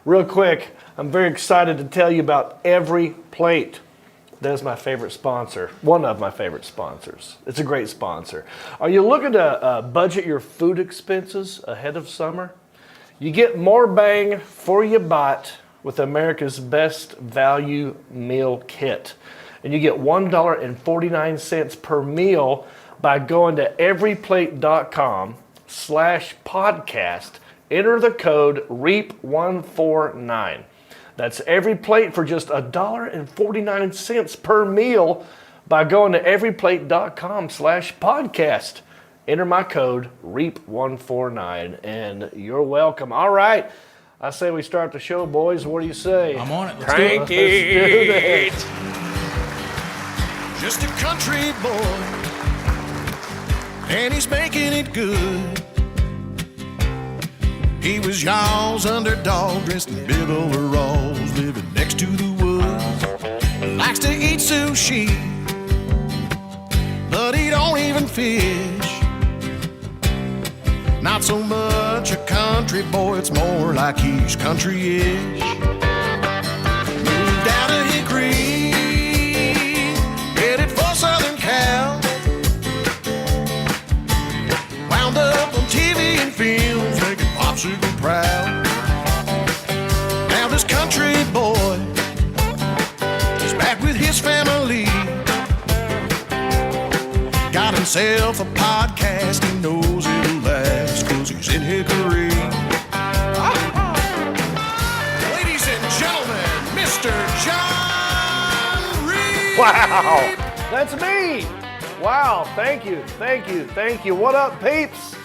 Real quick, I'm very excited to tell you about EveryPlate. That is my favorite sponsor, one of my favorite sponsors. It's a great sponsor. Are you looking to budget your food expenses ahead of summer? You get more bang for your buck with America's best value meal kit. And you get $1.49 per meal by going to everyplate.com/podcast. Enter the code REAP149. That's EveryPlate for just $1.49 per meal by going to everyplate.com/podcast. Enter my code REAP149 and you're welcome. All right. I say we start the show, boys. What do you say? I'm on it. Let's Crank do it. it. Just a country boy, and he's making it good. He was y'all's underdog, dressed in bib overalls, living next to the woods. Likes to eat sushi, but he don't even fish. Not so much a country boy, it's more like he's country-ish. Moved out of Hickory, headed for Southern Cal. Wound up on TV and films, making popsicle proud. Now this country boy is back with his family. Got himself a podcast, he knows it'll last, cause he's in Hickory. Ladies and gentlemen, Mr. John Reed. Wow, that's me. Wow, thank you. What up, peeps?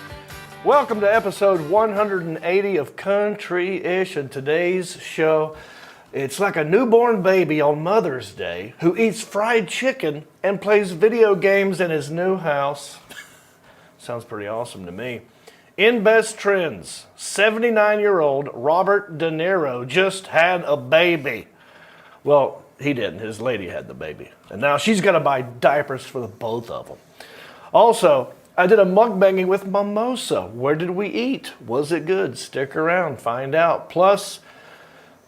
Welcome to episode 180 of Country-ish, and today's show, it's like a newborn baby on Mother's Day who eats fried chicken and plays video games in his new house. Sounds pretty awesome to me. In best trends, 79-year-old Robert De Niro just had a baby. Well, he didn't. His lady had the baby. And now she's got to buy diapers for the both of them. Also, I did a mukbanging with mimosa. Where did we eat? Was it good? Stick around, find out. Plus,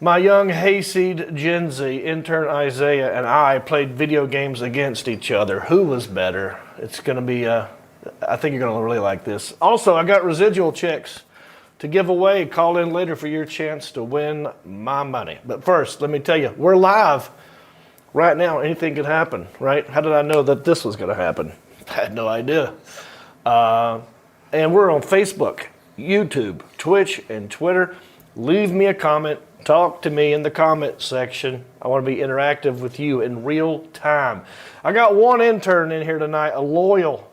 my young hayseed Gen Z intern Isaiah and I played video games against each other. Who was better? It's going to be, I think you're going to really like this. Also, I got residual checks to give away. Call in later for your chance to win my money. But first, let me tell you, we're live right now. Anything could happen, right? How did I know that this was going to happen? I had no idea. And we're on Facebook, YouTube, Twitch, and Twitter. Leave me a comment. Talk to me in the comment section. I want to be interactive with you in real time. I got one intern in here tonight, a loyal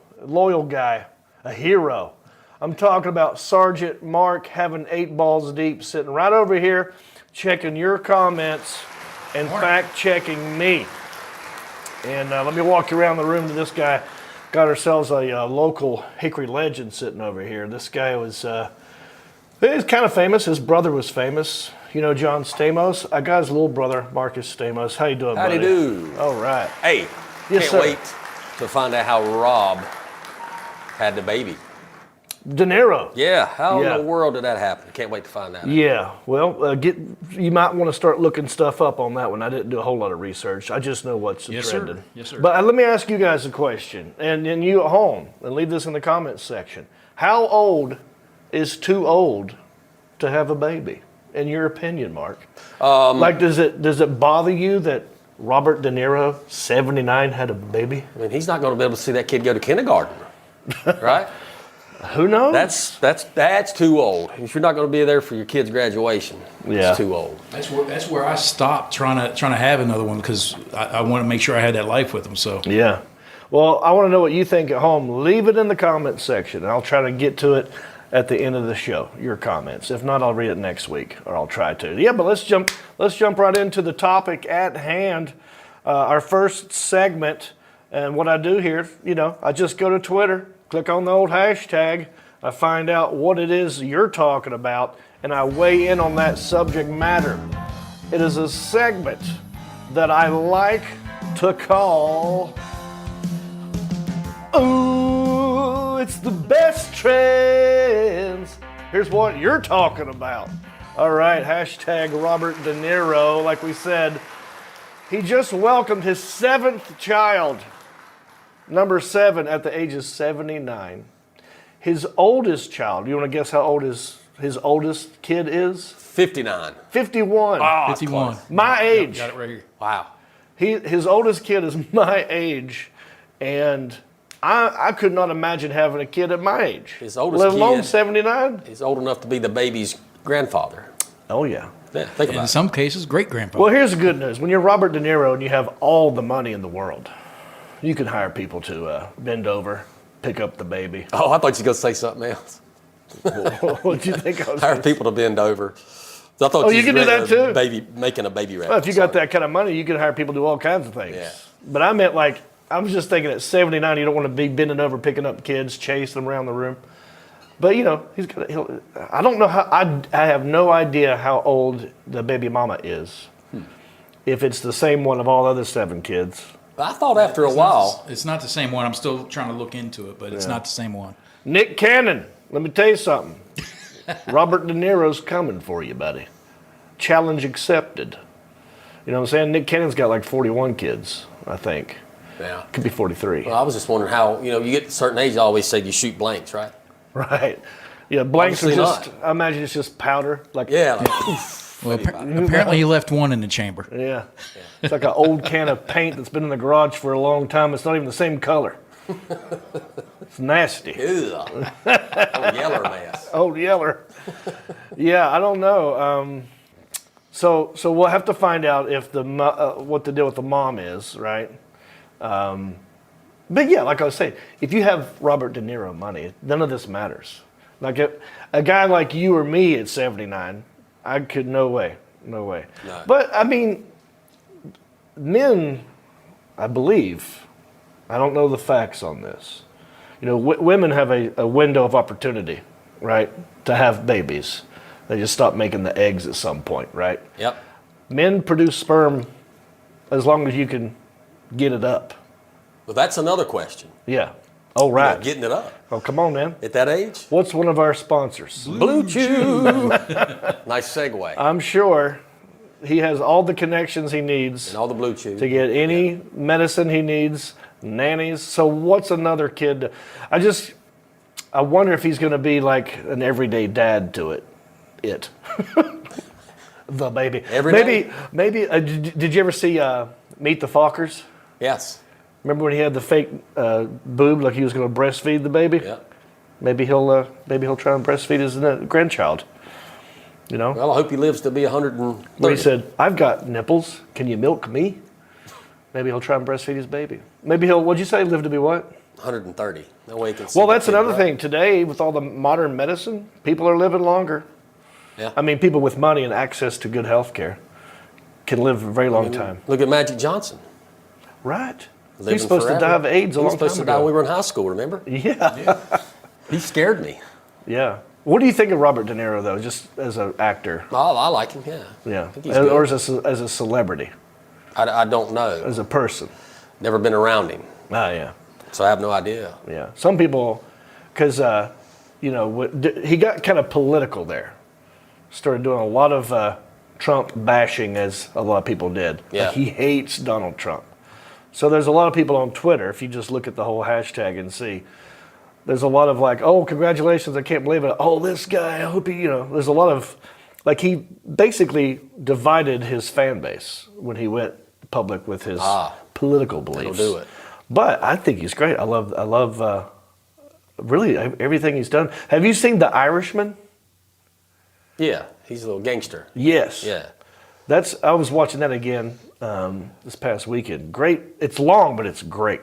guy, a hero. I'm talking about Sergeant Mark, having 8 balls deep, sitting right over here, checking your comments and fact-checking me. And let me walk you around the room to this guy. Got ourselves a local Hickory legend sitting over here. This guy was, he's kind of famous. His brother was famous. You know John Stamos? I got his little brother, Marcus Stamos. How you doing, buddy? Howdy do. All right. Hey, Yes, can't sir. wait to find out how Rob had the baby. De Niro. Yeah, how Yeah. in the world did that happen? Can't wait to find out. Yeah, well, you might want to start looking stuff up on that one. I didn't do a whole lot of research. I just know what's Yes, sir. trending. Yes, sir. But let me ask you guys a question, and you at home, and leave this in the comments section. How old is too old to have a baby, in your opinion, Mark? Does it bother you that Robert De Niro, 79, had a baby? I mean, he's not going to be able to see that kid go to kindergarten, right? Who knows? That's too old. If you're not going to be there for your kid's graduation, Yeah. it's too old. That's where I stopped trying to have another one because I want to make sure I had that life with him. So Yeah. Well, I want to know what you think at home. Leave it in the comments section, and I'll try to get to it at the end of the show, your comments. If not, I'll read it next week, or I'll try to. Yeah, but let's jump right into the topic at hand, our first segment. And what I do here, I just go to Twitter, click on the old hashtag, I find out what it is you're talking about, and I weigh in on that subject matter. It is a segment that I like to call, ooh, it's the best trends. Here's what you're talking about. All right, hashtag Robert De Niro. Like we said, he just welcomed his 7th child, number 7, at the age of 79. His oldest child, you want to guess how old his oldest kid is? 59. 51. Oh, 51. My age. Got it right here. Wow. His oldest kid is my age, and I could not imagine having a kid at my age. His oldest let alone kid 79. He's old enough to be the baby's grandfather. Oh yeah. Yeah, think about In it. some cases, great grandfather. Well, here's the good news: when you're Robert De Niro and you have all the money in the world, you can hire people to bend over, pick up the baby. Oh, I thought you were going to say something else. What'd you think I was? Hire people to bend over. So I thought Oh, you can do that too? Making a baby rabbit. Well, if you got that kind of money, you can hire people to do all kinds of things. Yeah. But I meant like I was just thinking at 79, you don't want to be bending over, picking up kids, chasing them around the room. But you know, I don't know how. I have no idea how old the baby mama is. If it's the same one of all the other 7 kids. I thought after a while. It's not the same one. I'm still trying to look into it, but it's not the same one. Nick Cannon, let me tell you something. Robert De Niro's coming for you, buddy. Challenge accepted. You know what I'm saying? Nick Cannon's got like 41 kids, I think. Yeah. Could be 43. Well, I was just wondering how, you get to a certain age, I always say you shoot blanks, right? Right. Yeah, blanks are Obviously just, I imagine it's just powder. Like, Yeah. Like, Well, apparently he left one in the chamber. Yeah. It's like an old can of paint that's been in the garage for a long time. It's not even the same color. It's nasty. ew. Oh, yeller mess. Old Yeller. Yeah, I don't know. So we'll have to find out if what the deal with the mom is, right? But yeah, like I was saying, if you have Robert De Niro money, none of this matters. Like a guy like you or me at 79, I could, no way. No. But I mean, men, I believe, I don't know the facts on this. Women have a window of opportunity, right, to have babies. They just stop making the eggs at some point, right? Yep. Men produce sperm as long as you can get it up. Well, that's another question. Yeah. Oh, right. Getting it up. Oh, come on, man. At that age? What's one of our sponsors? Blue Chew. Nice segue. I'm sure he has all the connections he needs And all the Blue Chew. to get any medicine he needs, nannies. So what's another kid? I wonder if he's going to be like an everyday dad to it. The baby. Every day? Maybe. Did you ever see Meet the Fockers? Yes. Remember when he had the fake boob, like he was going to breastfeed the baby? Yeah. Maybe he'll try and breastfeed his grandchild. Well, I hope he lives to be 130. When he said, "I've got nipples. Can you milk me?" Maybe he'll try and breastfeed his baby. Maybe what'd you say? Live to be what? 130. No way he can see Well, the that's kid, another right? thing. Today, with all the modern medicine, people are living longer. Yeah. I mean, people with money and access to good health care can live a very long time. Look at Magic Johnson. Right. Living He's supposed forever. to die of AIDS a He was long supposed time to die when we ago. were in high school, remember? Yeah. He scared me. Yeah. What do you think of Robert De Niro, though, just as an actor? Oh, I like him, yeah. Yeah. I think he's good. Or as a celebrity, I don't know. as a person? Never been around him, Ah, yeah. so I have no idea. Yeah. Some people, because, he got kind of political there. Started doing a lot of Trump bashing, as a lot of people did. Yeah. Like, he hates Donald Trump. So there's a lot of people on Twitter, if you just look at the whole hashtag and see, there's a lot of like, "Oh, congratulations, I can't believe it. Oh, this guy, I hope he," there's a lot of, like, he basically divided his fan base when he went public with his political beliefs. That'll do it. But I think he's great. I love really everything he's done. Have you seen The Irishman? Yeah, he's a little gangster. Yes. Yeah. I was watching that again this past weekend. Great. It's long, but it's great.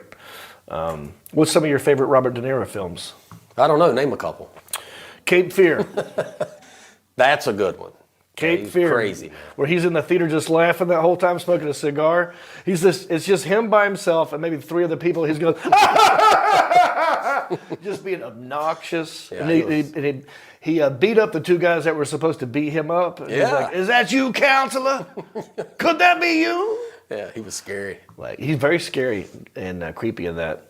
What's some of your favorite Robert De Niro films? I don't know, name a couple. Cape Fear. That's a good one. Cape he's Fear. crazy, man. Where he's in the theater just laughing that whole time, smoking a cigar. It's just him by himself and maybe 3 other people. He's going, just being obnoxious. Yeah, and he beat up the 2 guys that were supposed to beat him up. And he's Yeah. like, "Is that you, counselor? Could that be you?" Yeah, he was scary. Like, he's very scary and creepy in that.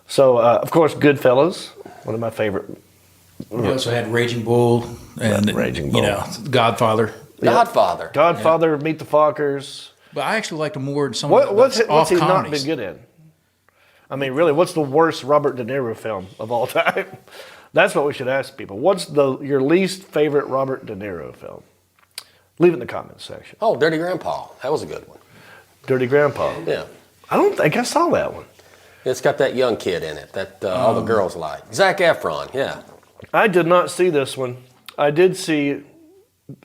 So, of course, Goodfellas, one of my favorite We also had Raging Bull and Raging Bull. Godfather. Godfather. Godfather, Meet the Fockers. But I actually liked him more in some What's off he not comedies. been good in? I mean, really, what's the worst Robert De Niro film of all time? That's what we should ask people. What's your least favorite Robert De Niro film? Leave it in the comments section. Oh, Dirty Grandpa. That was a good one. Dirty Grandpa. Yeah. I don't think I saw that one. It's got that young kid in it that all the girls like. Zac Efron, yeah. I did not see this one. I did see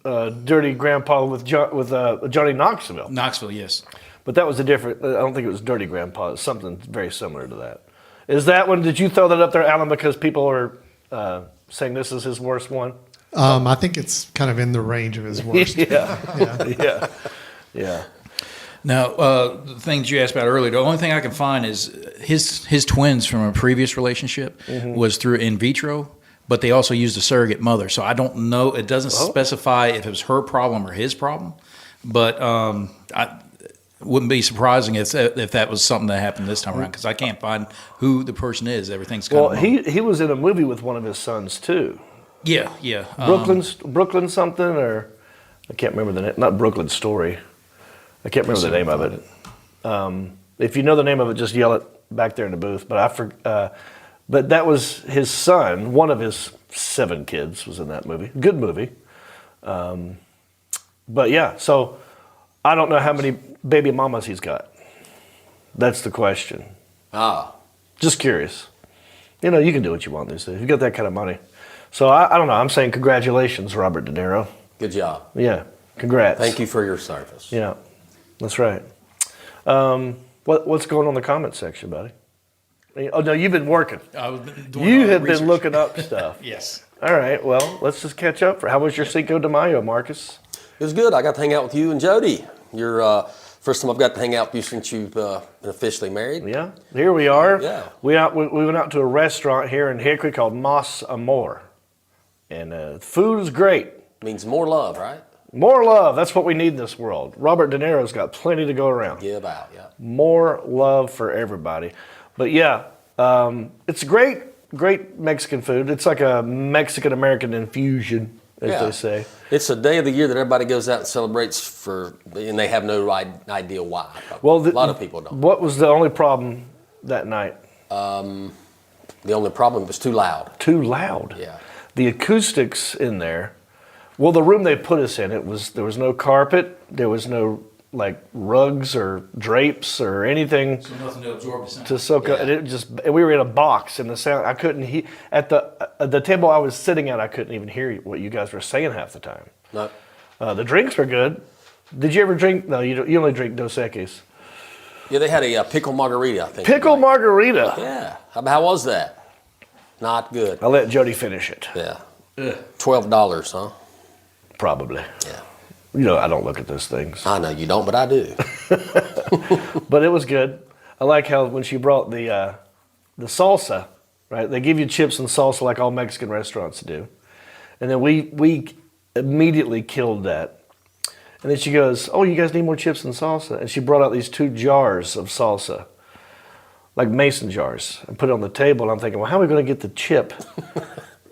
Dirty Grandpa with Johnny Knoxville. Knoxville, yes. But that was a different, I don't think it was Dirty Grandpa. It's something very similar to that. Is that one, did you throw that up there, Alan, because people are saying this is his worst one? I think it's kind of in the range of his worst. Yeah. Now, the things you asked about earlier, the only thing I can find is his twins from a previous relationship was through in vitro, but they also used a surrogate mother. So I don't know. It doesn't specify if it was her problem or his problem, but I wouldn't be surprising if that was something that happened this time around because I can't find who the person is. Everything's kind of he was in a movie with one of his sons too. Yeah. Brooklyn something, or I can't remember the name. Not Brooklyn Story. I can't remember the name of it. If you know the name of it, just yell it back there in the booth. But but that was his son. One of his 7 kids was in that movie. Good movie. But yeah, so I don't know how many baby mamas he's got. That's the question. Just curious. You can do what you want these days. You got that kind of money. So I don't know. I'm saying congratulations, Robert De Niro. Good job. Yeah, congrats. Thank you for your service. Yeah, that's right. What's going on in the comment section, buddy? Oh no, you've been working. You have been looking up stuff. Yes. All right. Well, let's just catch up. How was your Cinco de Mayo, Marcus? It was good. I got to hang out with you and Jody. You're first time I've got to hang out with you since you've been officially married. Yeah. Here we are. Yeah. We went out to a restaurant here in Hickory called Mas Amor, and food is great. Means more love, right? More love. That's what we need in this world. Robert De Niro's got plenty to go around. Give out, yeah. More love for everybody. But yeah, it's great Mexican food. It's like a Mexican-American infusion, as they say. It's a day of the year that everybody goes out and celebrates and they have no idea why. Well, a lot of people don't. What was the only problem that night? The only problem was too loud. Too loud. Yeah. The acoustics in there. Well, the room they put us in, there was no carpet, there was no rugs or drapes or anything. So nothing to absorb the sound. To soak up, and we were in a box, and the sound I couldn't hear at the table I was sitting at. I couldn't even hear what you guys were saying half the time. No. The drinks were good. Did you ever drink? No, you only drink Dos Equis. Yeah, they had a pickle margarita, I think. Pickle margarita. Yeah. How was that? Not good. I'll let Jody finish it. Yeah. $12, huh? Probably. Yeah. I don't look at those things. I know you don't, but I do. But it was good. I like how when she brought the salsa, right? They give you chips and salsa like all Mexican restaurants do. And then we immediately killed that. And then she goes, "Oh, you guys need more chips and salsa." And she brought out these 2 jars of salsa, like mason jars, and put it on the table. And I'm thinking, well, how are we going to get the chip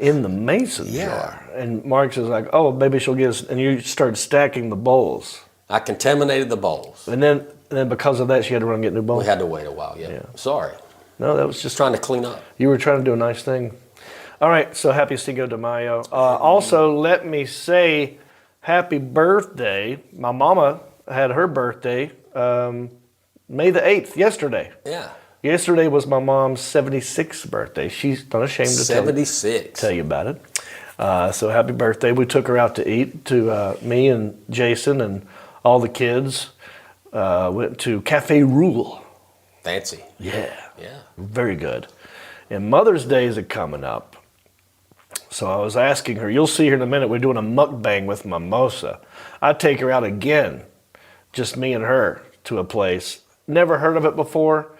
in the mason jar? And Mark was like, "Oh, maybe she'll get us." And you started stacking the bowls. I contaminated the bowls. And then because of that, she had to run and get new bowls. We had to wait a while, yeah. Sorry. No, that was just Trying to clean up. You were trying to do a nice thing. All right, so happy Cinco de Mayo. Also, let me say happy birthday. My mama had her birthday May the 8th, yesterday. Yeah. Yesterday was my mom's 76th birthday. She's not ashamed to 76. tell you about it. So happy birthday. We took her out to eat, to me and Jason and all the kids. Went to Cafe Rule. Fancy. Yeah. Yeah. Very good. And Mother's Day is coming up. So I was asking her, you'll see here in a minute, we're doing a mukbang with mimosa. I'd take her out again, just me and her, to a place. Never heard of it before,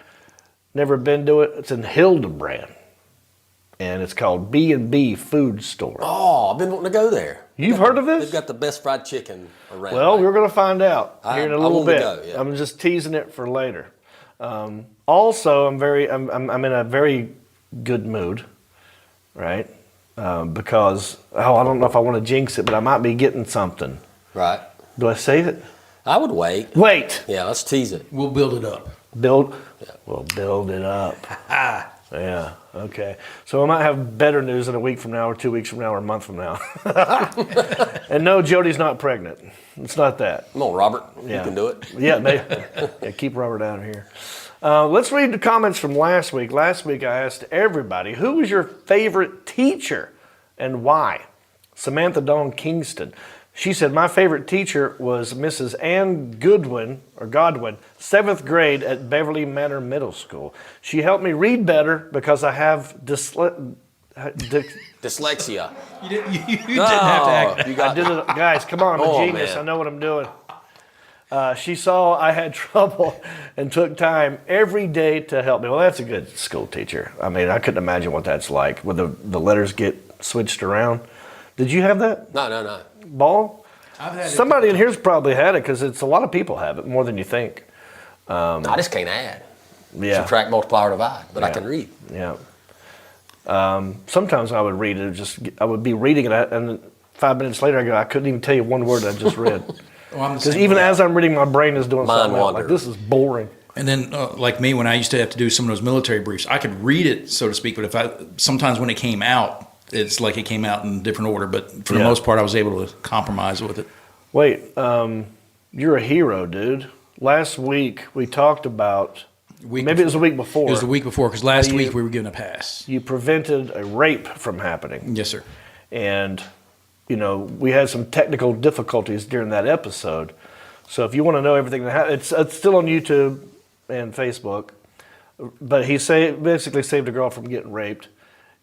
never been to it. It's in Hildebrand. And it's called B&B Food Store. Oh, I've been wanting to go there. You've heard of this? They've got the best fried chicken around. Well, right? we're going to find out here in a I little want to bit. go, yeah. I'm just teasing it for later. Also, I'm in a very good mood, right? because, I don't know if I want to jinx it, but I might be getting something. Right. Do I save it? I would wait. Wait. Yeah, let's tease it. We'll build it up. We'll build it up. Yeah, okay. So I might have better news in a week from now or 2 weeks from now or a month from now. And no, Jody's not pregnant. It's not that. Come on, Robert. Yeah. You can do it. Yeah, yeah, keep Robert out of here. Let's read the comments from last week. Last week I asked everybody, who was your favorite teacher and why? Samantha Dawn Kingston. She said, my favorite teacher was Mrs. Ann Godwin, 7th grade at Beverly Manor Middle School. She helped me read better because I have Dyslexia. You didn't have to act. I did it, guys, come on, I'm a genius. Man. I know what I'm doing. She saw I had trouble and took time every day to help me. Well, that's a good school teacher. I mean, I couldn't imagine what that's like when the letters get switched around. Did you have that? No. Ball? I've had Somebody in here's probably had it because it's a lot of people have it, more than you think. I just can't add. Yeah. Subtract, multiply, or divide, but I can read. Yeah. Sometimes I would read it, I would be reading it, and then 5 minutes later I couldn't even tell you one word I just read. Because even as I'm reading, my brain is doing something else. Like, this is boring. And then, like me, when I used to have to do some of those military briefs, I could read it, so to speak, but sometimes when it came out, it's like it came out in a different order. But for the most part, I was able to compromise with it. Wait, you're a hero, dude. Last week we talked about, maybe it was the week before. It was the week before, because last week we were given a pass. You prevented a rape from happening. Yes, sir. And, we had some technical difficulties during that episode. So if you want to know everything that happened, it's still on YouTube and Facebook. But he basically saved a girl from getting raped.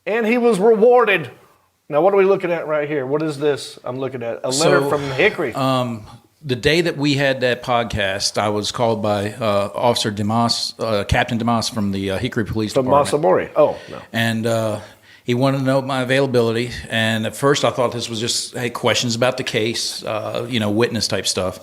And he was rewarded. Now, what are we looking at right here? What is this I'm looking at? A letter from Hickory. The day that we had that podcast, I was called by Officer Demas, Captain Demas from the Hickory Police Department. From Masamori. Oh, no. And he wanted to know my availability. And at first I thought this was just, questions about the case, witness type stuff.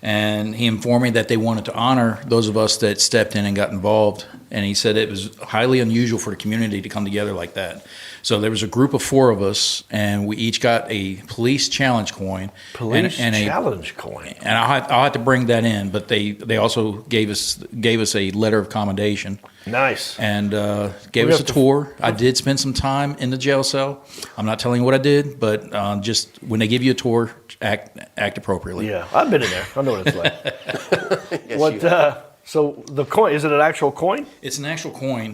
And he informed me that they wanted to honor those of us that stepped in and got involved. And he said it was highly unusual for the community to come together like that. So there was a group of 4 of us, and we each got a police challenge coin. Challenge coin. And I'll have to bring that in, but they also gave us a letter of commendation. Nice. And gave us a tour. I did spend some time in the jail cell. I'm not telling you what I did, but just when they give you a tour, act appropriately. Yeah, I've been in there. I know what it's like. So the coin, is it an actual coin? It's an actual coin.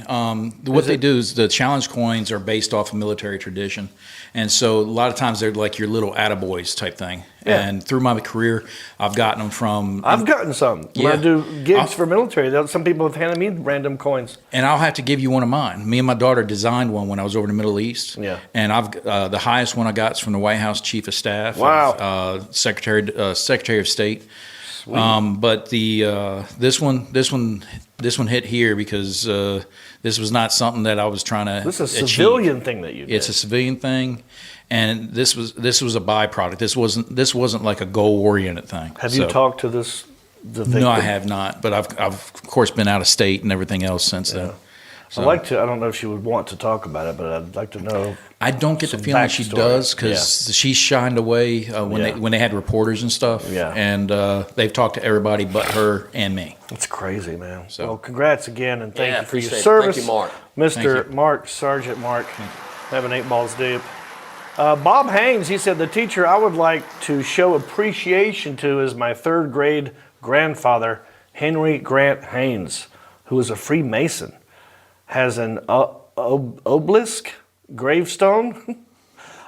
What they do is the challenge coins are based off of military tradition. And so a lot of times they're like your little attaboys type thing. Yeah. And through my career, I've gotten them from... I've gotten some. When I do gigs for military, some people have handed me random coins. And I'll have to give you one of mine. Me and my daughter designed one when I was over in the Middle East. Yeah. And the highest one I got is from the White House Chief of Staff. Wow. Secretary of State. Sweet. But this one hit here because this was not something that I was trying to. This is a achieve. Civilian thing that you did. It's a civilian thing, and this was a byproduct. This wasn't like a goal oriented thing. Have you talked to the victim? No, I have not. But I've of course been out of state and everything else since then. So, I'd like to. I don't know if she would want to talk about it, but I'd like to know. I don't get the feeling she does because she shined away when they had reporters and stuff. Yeah. And they've talked to everybody but her and me. That's crazy, man. So, well, congrats again, and thank you for your appreciate it. service. Thank you, Mark. Mr. Mark, Sergeant Mark, having 8 balls deep. Bob Haynes, he said, the teacher I would like to show appreciation to is my 3rd grade grandfather, Henry Grant Haynes, who was a Freemason. Has an obelisk gravestone.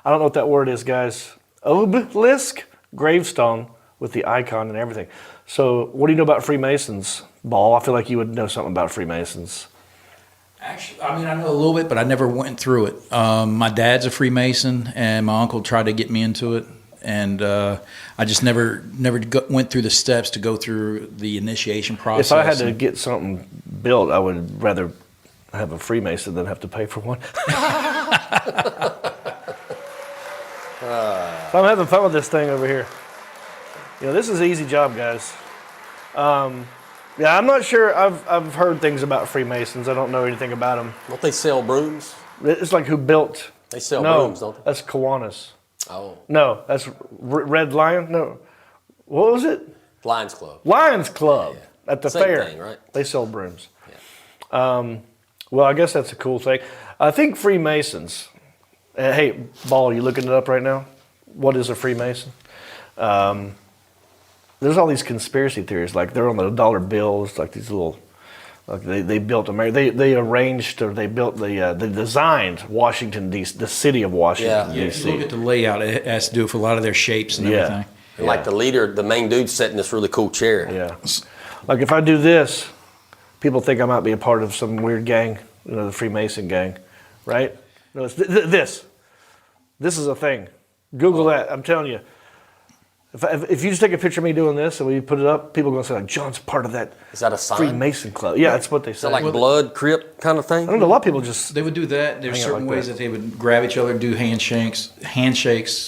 I don't know what that word is, guys. Obelisk gravestone with the icon and everything. So what do you know about Freemasons, Ball? I feel like you would know something about Freemasons. Actually, I mean, I know a little bit, but I never went through it. My dad's a Freemason, and my uncle tried to get me into it. And I just never went through the steps to go through the initiation process. If I had to get something built, I would rather have a Freemason than have to pay for one. So I'm having fun with this thing over here. This is an easy job, guys. I'm not sure. I've heard things about Freemasons. I don't know anything about them. Don't they sell brooms? It's like who built They sell No, brooms, don't they? that's Kiwanis. Oh, No, that's Red Lion. No, what was it? Lions Club. Lions Club at the Same fair. thing, right? They sell brooms. Yeah. Well, I guess that's a cool thing. I think Freemasons. Hey, Ball, you looking it up right now? What is a Freemason? There's all these conspiracy theories, like they're on the dollar bills, like these little. Like they built America. They arranged or they built they designed Washington D.C. the city of Washington Yeah. If you look D.C. at the layout, it has to do with a lot of their shapes and Yeah. everything. And like the leader, the main dude sitting in this really cool chair. Yeah, like if I do this, people think I might be a part of some weird gang, the Freemason gang, right? No, it's this. This is a thing. Google that. I'm telling you. If you just take a picture of me doing this and we put it up, people are going to say, like, John's part of that Is that a sign? Freemason club. Yeah, that's what they Is say. that like blood crypt kind of thing? I don't know. A lot of people just. They would do that. There's Hang out certain like ways that. that they would grab each other, do handshakes,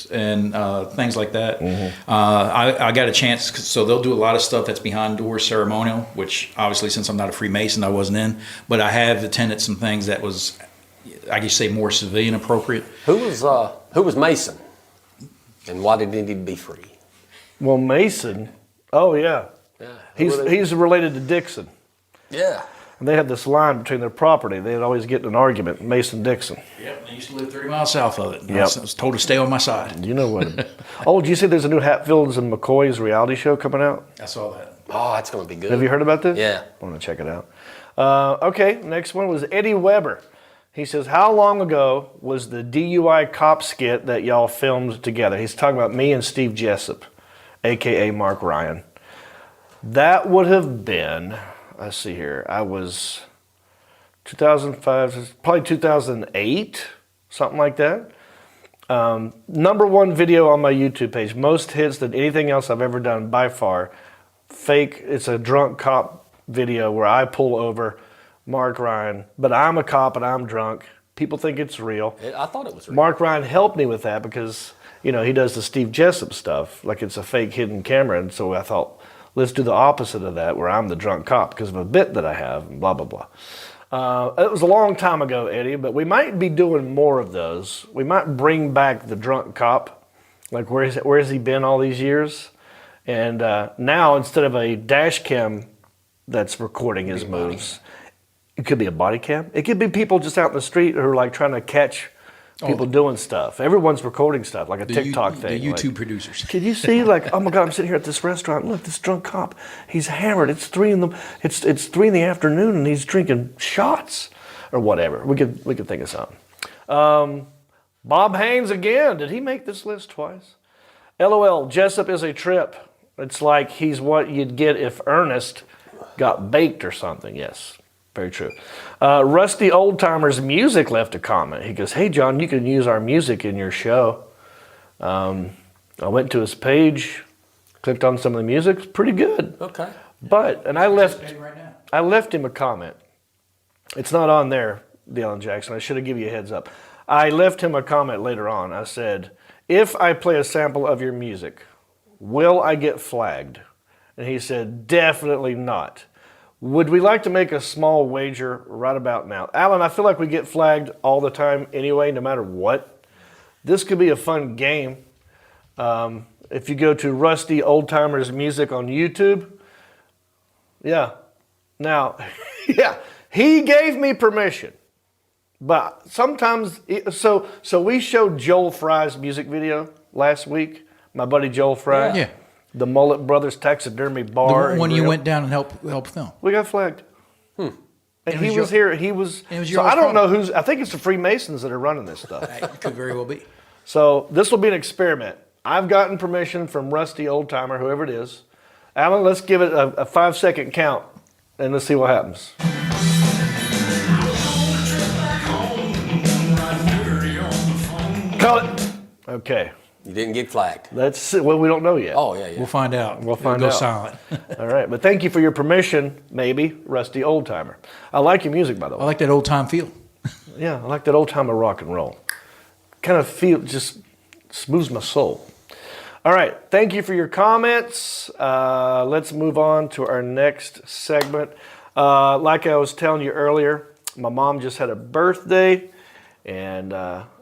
and things like that. Mm-hmm. I got a chance, so they'll do a lot of stuff that's behind doors ceremonial, which obviously since I'm not a Freemason, I wasn't in. But I have attended some things that was, I guess, say more civilian appropriate. Who was Mason? And why did he need to be free? Well, Mason. Oh yeah, Yeah. Who were they? he's related to Dixon. Yeah. And they had this line between their property. They'd always get in an argument, Mason Dixon. Yep, they used to live 30 miles south of it. Yep. I was told to stay on my side. You know what? Oh, do you see there's a new Hatfields and McCoy's reality show coming out? I saw that. Oh, that's going to be good. Have you heard about this? Yeah. I want to check it out. Okay, next one was Eddie Weber. He says, how long ago was the DUI cop skit that y'all filmed together? He's talking about me and Steve Jessup, a.k.a. Mark Ryan. That would have been, let's see here, I was 2005, probably 2008, something like that. Number one video on my YouTube page, most hits than anything else I've ever done by far. Fake, it's a drunk cop video where I pull over Mark Ryan, but I'm a cop and I'm drunk. People think it's real. I thought it was real. Mark Ryan helped me with that because, he does the Steve Jessup stuff, like it's a fake hidden camera. And so I thought, let's do the opposite of that, where I'm the drunk cop because of a bit that I have, and blah, blah, blah. It was a long time ago, Eddie, but we might be doing more of those. We might bring back the drunk cop. Like, where has he been all these years? And now, instead of a dash cam that's recording his moves, it could be a body cam. It could be people just out in the street who are like trying to catch people doing stuff. Everyone's recording stuff, like a TikTok thing. The YouTube like, producers. can you see, like, oh my God, I'm sitting here at this restaurant. Look, this drunk cop, he's hammered. It's 3 in the afternoon, and he's drinking shots, or whatever. We could think of something. Bob Haynes again. Did he make this list twice? LOL. Jessup is a trip. It's like he's what you'd get if Ernest got baked or something. Yes. Very true. Rusty Oldtimer's Music left a comment. He goes, hey, John, you can use our music in your show. I went to his page, clicked on some of the music. It's pretty good. Okay. I left him a comment. It's not on there, Dylan Jackson. I should have given you a heads up. I left him a comment later on. I said, if I play a sample of your music, will I get flagged? And he said, definitely not. Would we like to make a small wager right about now? Alan, I feel like we get flagged all the time anyway, no matter what. This could be a fun game. If you go to Rusty Oldtimer's Music on YouTube, yeah. Now, yeah, he gave me permission. But sometimes, so we showed Joel Fry's music video last week, my buddy Joel Fry. Yeah. The Mullet Brothers Taxidermy Bar. When you Grill. went down and helped film. We got flagged. And he was here. He was. it was So your I don't know problem. who's. I think it's the Freemasons that are running this stuff. It could very well be. So this will be an experiment. I've gotten permission from Rusty Oldtimer, whoever it is. Alan, let's give it a 5-second count, and let's see what happens. Call it. Okay. You didn't get flagged. That's well. We don't know yet. Oh, yeah, yeah. We'll find out. We'll find It'll out. go silent. All right, but thank you for your permission, maybe, Rusty Oldtimer. I like your music, by the way. I like that old time feel. Yeah, I like that old time of rock and roll. Kind of just smooths my soul. All right, thank you for your comments. Let's move on to our next segment. Like I was telling you earlier, my mom just had a birthday, and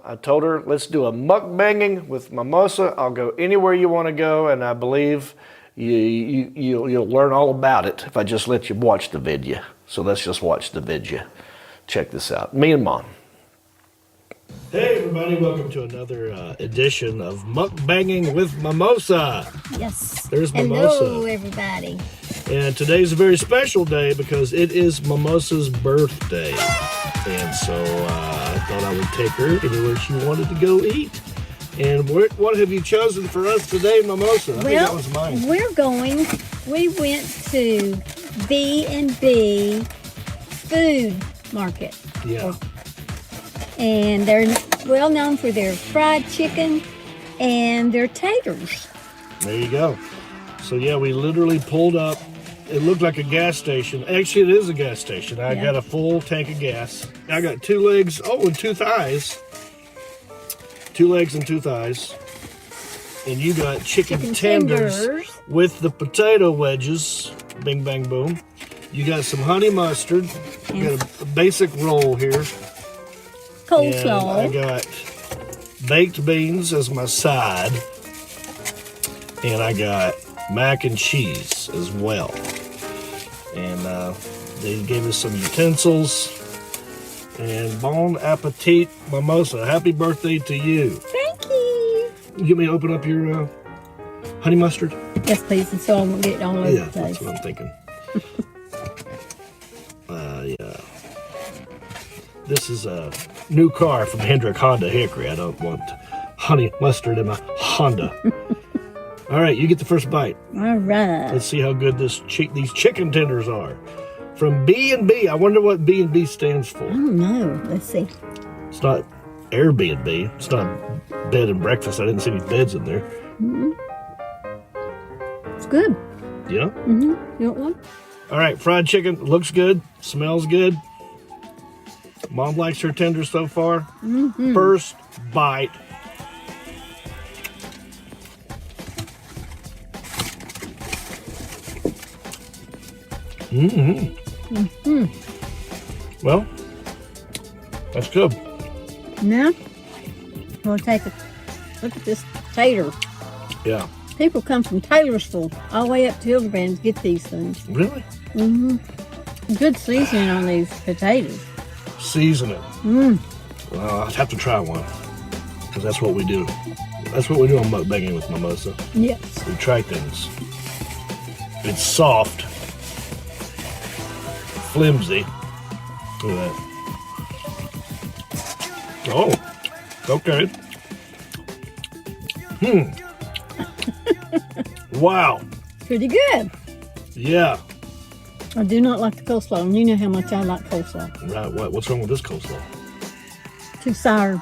I told her, let's do a mukbanging with mimosa. I'll go anywhere you want to go, and I believe you'll learn all about it if I just let you watch the video. So let's just watch the video. Check this out. Me and Mom. Hey everybody, welcome to another edition of Mukbanging with Mimosa. Yes. There's Mimosa. Hello, everybody. And today's a very special day because it is Mimosa's birthday. And so I thought I would take her anywhere she wanted to go eat. And what have you chosen for us today, Mimosa? I think that was mine. We went to B&B Food Market. Yeah. And they're well known for their fried chicken and their taters. There you go. So yeah, we literally pulled up. It looked like a gas station. Actually, it is a gas station. I got a full tank of gas. I got 2 legs, and 2 thighs. 2 legs and 2 thighs. And you got chicken tenders with the potato wedges. Bing, bang, boom. You got some honey mustard. You got a basic roll here. Coleslaw. And I got baked beans as my side. And I got mac and cheese as well. And they gave us some utensils. And bon appetit, Mimosa. Happy birthday to you. Thank you. You get me to open up your honey mustard? Yes, please. And so I won't get it all over Yeah, the place. that's what I'm thinking. Yeah. This is a new car from Hendrick Honda Hickory. I don't want honey mustard in my Honda. All right, you get the first bite. All right. Let's see how good these chicken tenders are. From B&B. I wonder what B&B stands for. I don't know. Let's see. It's not Airbnb. It's not bed and breakfast. I didn't see any beds in there. It's good. Yeah? You want one? All right, fried chicken. Looks good. Smells good. Mom likes her tenders so far. First bite. Well, that's good. Now, we'll take a look at this tater. Yeah. People come from Taylorsville all the way up to Hildebrand to get these things. Really? Good seasoning on these potatoes. Season it. Well, I'll have to try one. Because that's what we do. That's what we do on Mukbanging with Mimosa. Yes. We try things. It's soft. Flimsy. Look at that. Oh, okay. Wow. Pretty good. Yeah. I do not like the coleslaw, and you know how much I like coleslaw. Right. What's wrong with this coleslaw? Too sour.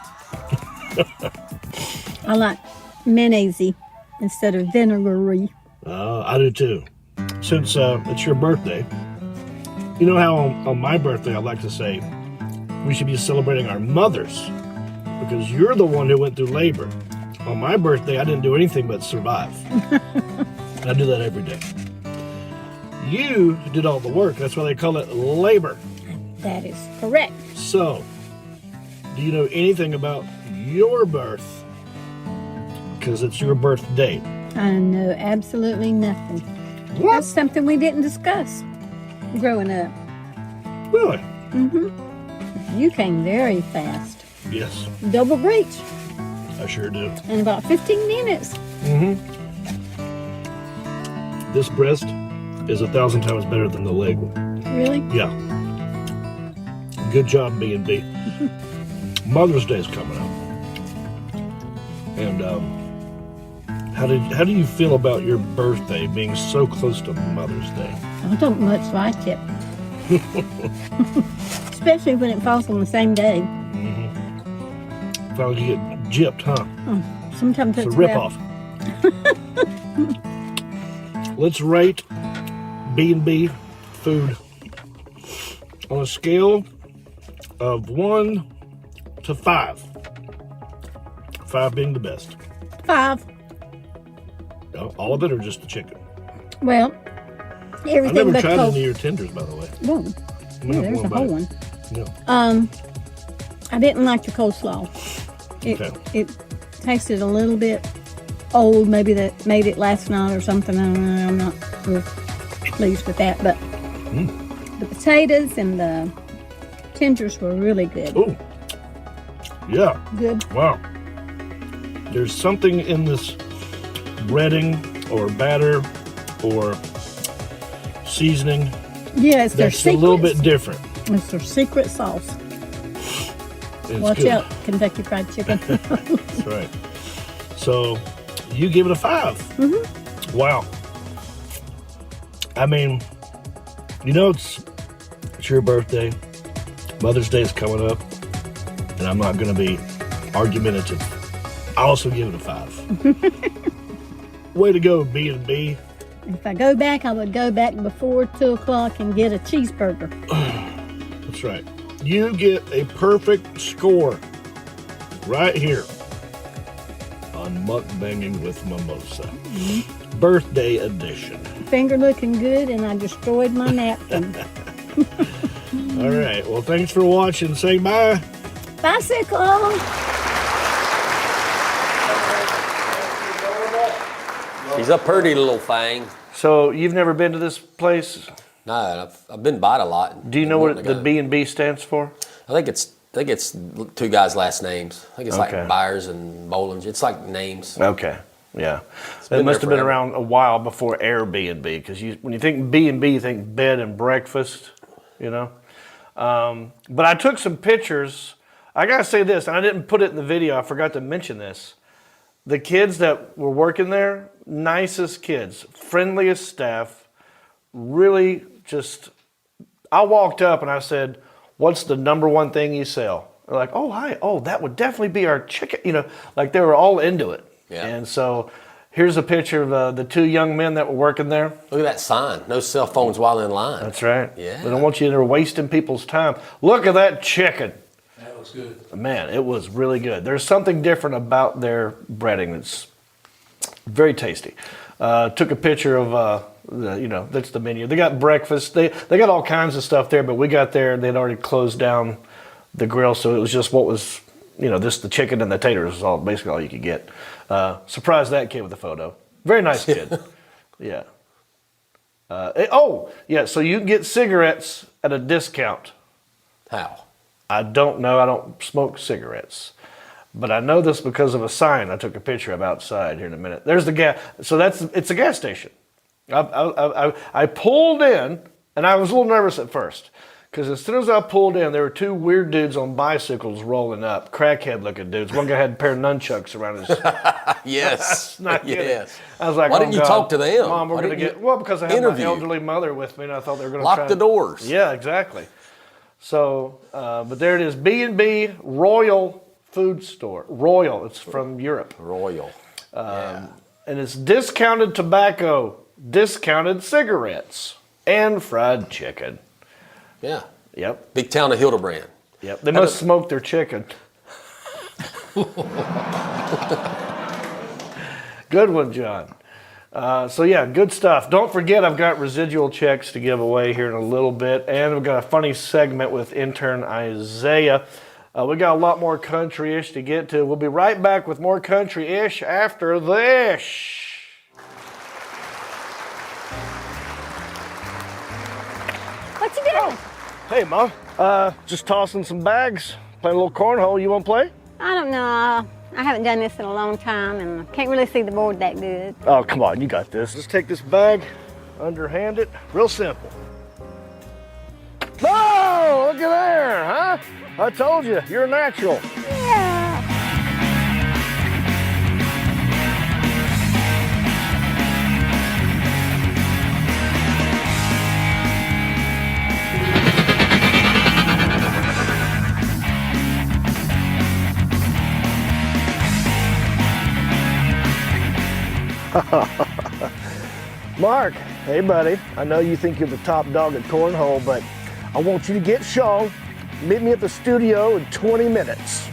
I like mayonnaise instead of vinegary. I do too. Since it's your birthday, you know how on my birthday I like to say we should be celebrating our mothers because you're the one who went through labor. On my birthday, I didn't do anything but survive. I do that every day. You did all the work. That's why they call it labor. That is correct. So, do you know anything about your birth? Because it's your birth date. I know absolutely nothing. What? That's something we didn't discuss growing up. Really? You came very fast. Yes, Double breach I sure do. in about 15 minutes. This breast is 1,000 times better than the leg one. Really? Yeah. Good job, B&B. Mother's Day is coming up. And how do you feel about your birthday being so close to Mother's Day? I don't much like it. Especially when it falls on the same day. Felt like you get gypped, huh? Sometimes It's a it's ripoff. Let's rate B&B food on a scale of 1 to 5. 5 being the best. 5. All of it or just the chicken? Well, I've everything never but tried cold. any of your tenders, by the way. Whoa. I'm gonna Yeah, there's have a one whole bite. one. Yeah. I didn't like the coleslaw. It tasted a little bit old. Maybe that made it last night or something. I don't know. I'm not real pleased with that. But the potatoes and the tenders were really good. Ooh. Yeah. Good. Wow. There's something in this breading or batter or seasoning Yeah, it's their that's a secret. little bit different. It's their secret sauce. It's Watch good. out, Kentucky Fried Chicken. That's right. So you give it a 5. Mm-hmm. Wow. I mean, you know, it's your birthday. Mother's Day is coming up, and I'm not going to be argumentative. I also give it a 5. Way to go, B&B. If I go back, I would go back before 2 o'clock and get a cheeseburger. That's right. You get a perfect score right here on Mukbanging with Mimosa. Mm-hmm. Birthday edition. Finger looking good, and I destroyed my napkin. All right. Well, thanks for watching. Say bye. Bicycle! He's a pretty little thing. So you've never been to this place? No, I've been by it a lot. Do you know what the B&B stands for? I think it's 2 guys' last names. I think it's Okay. like Byers and Bollinger. It's like names. Okay. Yeah. been It must there have been forever. around a while before Airbnb, because when you think B&B, you think bed and breakfast, you know? But I took some pictures. I got to say this, and I didn't put it in the video. I forgot to mention this. The kids that were working there, nicest kids, friendliest staff, really just, I walked up and I said, what's the number one thing you sell? They're like, oh, hi. Oh, that would definitely be our chicken. You know, like they were all into it. Yeah. And so here's a picture of the 2 young men that were working there. Look at that sign. No cell phones while in line. That's right. Yeah. They don't want you there wasting people's time. Look at that chicken. That looks good. Man, it was really good. There's something different about their breading that's very tasty. Took a picture of, that's the menu. They got breakfast. They got all kinds of stuff there, but we got there and they'd already closed down the grill, so it was just what was, just the chicken and the taters was basically all you could get. Surprised that kid with the photo. Very nice kid. Yeah. So you can get cigarettes at a discount. How? I don't know. I don't smoke cigarettes. But I know this because of a sign I took a picture of outside here in a minute. There's the gas. So it's a gas station. I pulled in, and I was a little nervous at first. Because as soon as I pulled in, there were 2 weird dudes on bicycles rolling up. Crackhead-looking dudes. One guy had a pair of nunchucks around his... Yes. Not kidding. Yes. I was like, Why didn't you God, talk to them? Mom, we're Why going to didn't get... you Well, because I had interview? my elderly mother with me, and I thought they were going to Lock the doors. Yeah, exactly. So, but there it is. B&B Royal Food Store. Royal. It's from Europe. Royal. And it's discounted tobacco, discounted cigarettes, and fried chicken. Yeah. Yep. Big town of Hildebrand. Yep. They must smoke their chicken. Good one, John. Good stuff. Don't forget, I've got residual checks to give away here in a little bit, and we've got a funny segment with intern Isaiah. We got a lot more country-ish to get to. We'll be right back with more country-ish after this. What you doing? Hey, Mom. Just tossing some bags, playing a little cornhole. You want to play? I don't know. I haven't done this in a long time, and I can't really see the board that good. Oh, come on, you got this. Just take this bag, underhand it, real simple. Oh, look at there, huh? I told you, you're a natural. Yeah. Mark, hey buddy, I know you think you're the top dog at cornhole, but I want you to get Sean. Meet me at the studio in 20 minutes.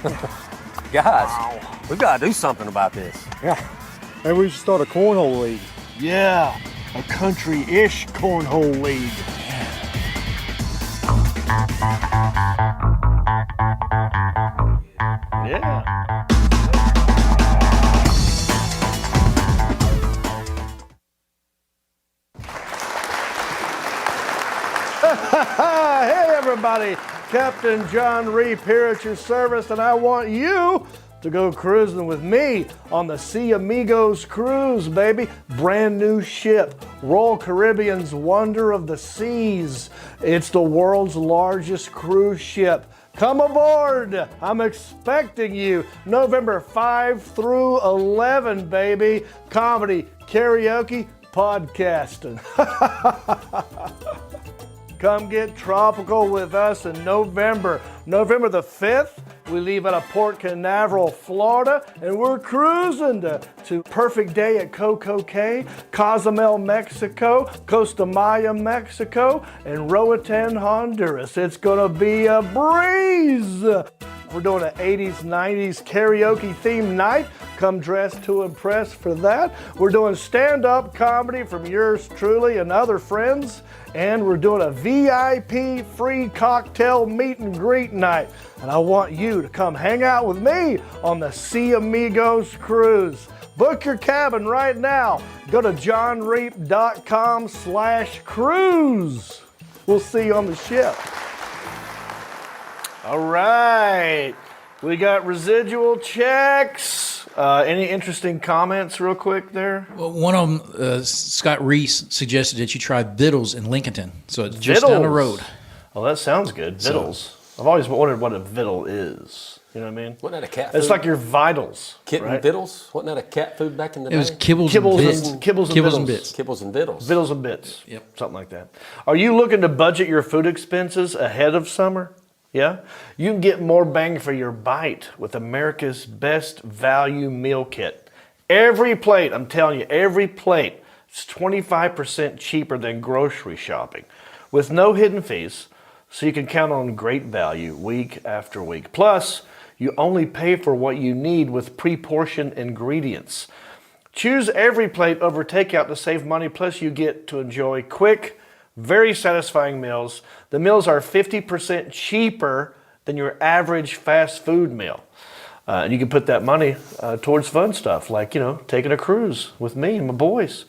Guys, we gotta do something about this. Yeah. Maybe we should start a cornhole league. Yeah, a country-ish cornhole league. Yeah. Hey everybody, Captain John Reap here at your service, and I want you to go cruising with me on the Sea Amigos cruise, baby. Brand new ship, Royal Caribbean's Wonder of the Seas. It's the world's largest cruise ship. Come aboard. I'm expecting you November 5 through 11, baby. Comedy, karaoke, podcasting. Come get tropical with us in November. November the 5th, we leave out of Port Canaveral, Florida, and we're cruising to Perfect Day at Coco Cay, Cozumel, Mexico, Costa Maya, Mexico, and Roatan, Honduras. It's gonna be a breeze. We're doing an 80s, 90s karaoke themed night. Come dressed to impress for that. We're doing stand-up comedy from yours truly and other friends. And we're doing a VIP free cocktail meet and greet night. And I want you to come hang out with me on the Sea Amigos cruise. Book your cabin right now. Go to johnreap.com/cruise. We'll see you on the ship. All right, we got residual checks. Any interesting comments real quick there? Well, one of them, Scott Reese suggested that you try Vittles in Lincolnton. So it's just down the road. Oh, that sounds good. Vittles. I've always wondered what a vittle is. You know what I mean? Wasn't that a cat food? It's like your vitals. Kitten right? Vittles? Wasn't that a cat food back in the day? It was kibbles Kibbles and bits. and- kibbles and Kibbles and Vittles. bits. Kibbles and Vittles. Vittles and bits. Yep. Something like that. Are you looking to budget your food expenses ahead of summer? Yeah? You can get more bang for your bite with America's best value meal kit. EveryPlate, I'm telling you, EveryPlate is 25% cheaper than grocery shopping with no hidden fees, so you can count on great value week after week. Plus, you only pay for what you need with pre-portioned ingredients. Choose EveryPlate over takeout to save money, plus you get to enjoy quick, very satisfying meals. The meals are 50% cheaper than your average fast food meal. And you can put that money towards fun stuff like, taking a cruise with me and my boys.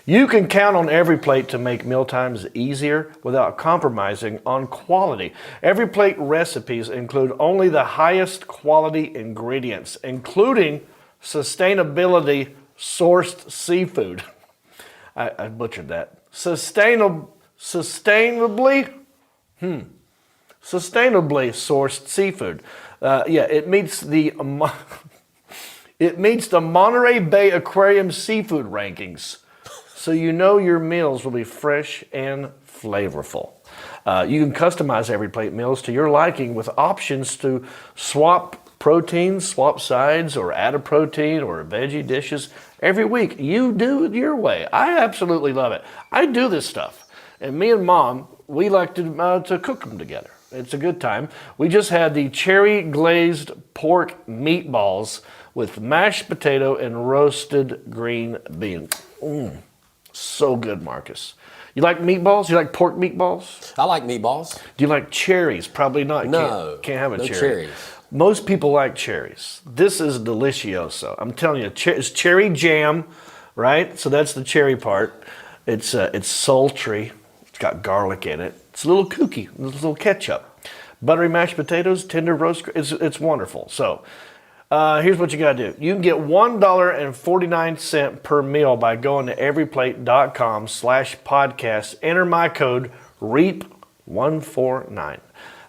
You can count on EveryPlate to make mealtimes easier without compromising on quality. EveryPlate recipes include only the highest quality ingredients, including sustainability sourced seafood. I butchered that. Sustainably sourced seafood. It meets the Monterey Bay Aquarium seafood rankings, so you know your meals will be fresh and flavorful. You can customize EveryPlate meals to your liking with options to swap proteins, swap sides, or add a protein or veggie dishes every week. You do it your way. I absolutely love it. I do this stuff, and me and Mom, we like to cook them together. It's a good time. We just had the cherry glazed pork meatballs with mashed potato and roasted green beans. So good, Marcus. You like meatballs? You like pork meatballs? I like meatballs. Do you like cherries? Probably not. No. Can't have a no cherry. cherries. Most people like cherries. This is delicioso. I'm telling you, it's cherry jam, right? So that's the cherry part. It's sultry. It's got garlic in it. It's a little kooky. There's a little ketchup. Buttery mashed potatoes, tender roast. It's wonderful. So here's what you got to do. You can get $1.49 per meal by going to everyplate.com/podcast. Enter my code REAP149.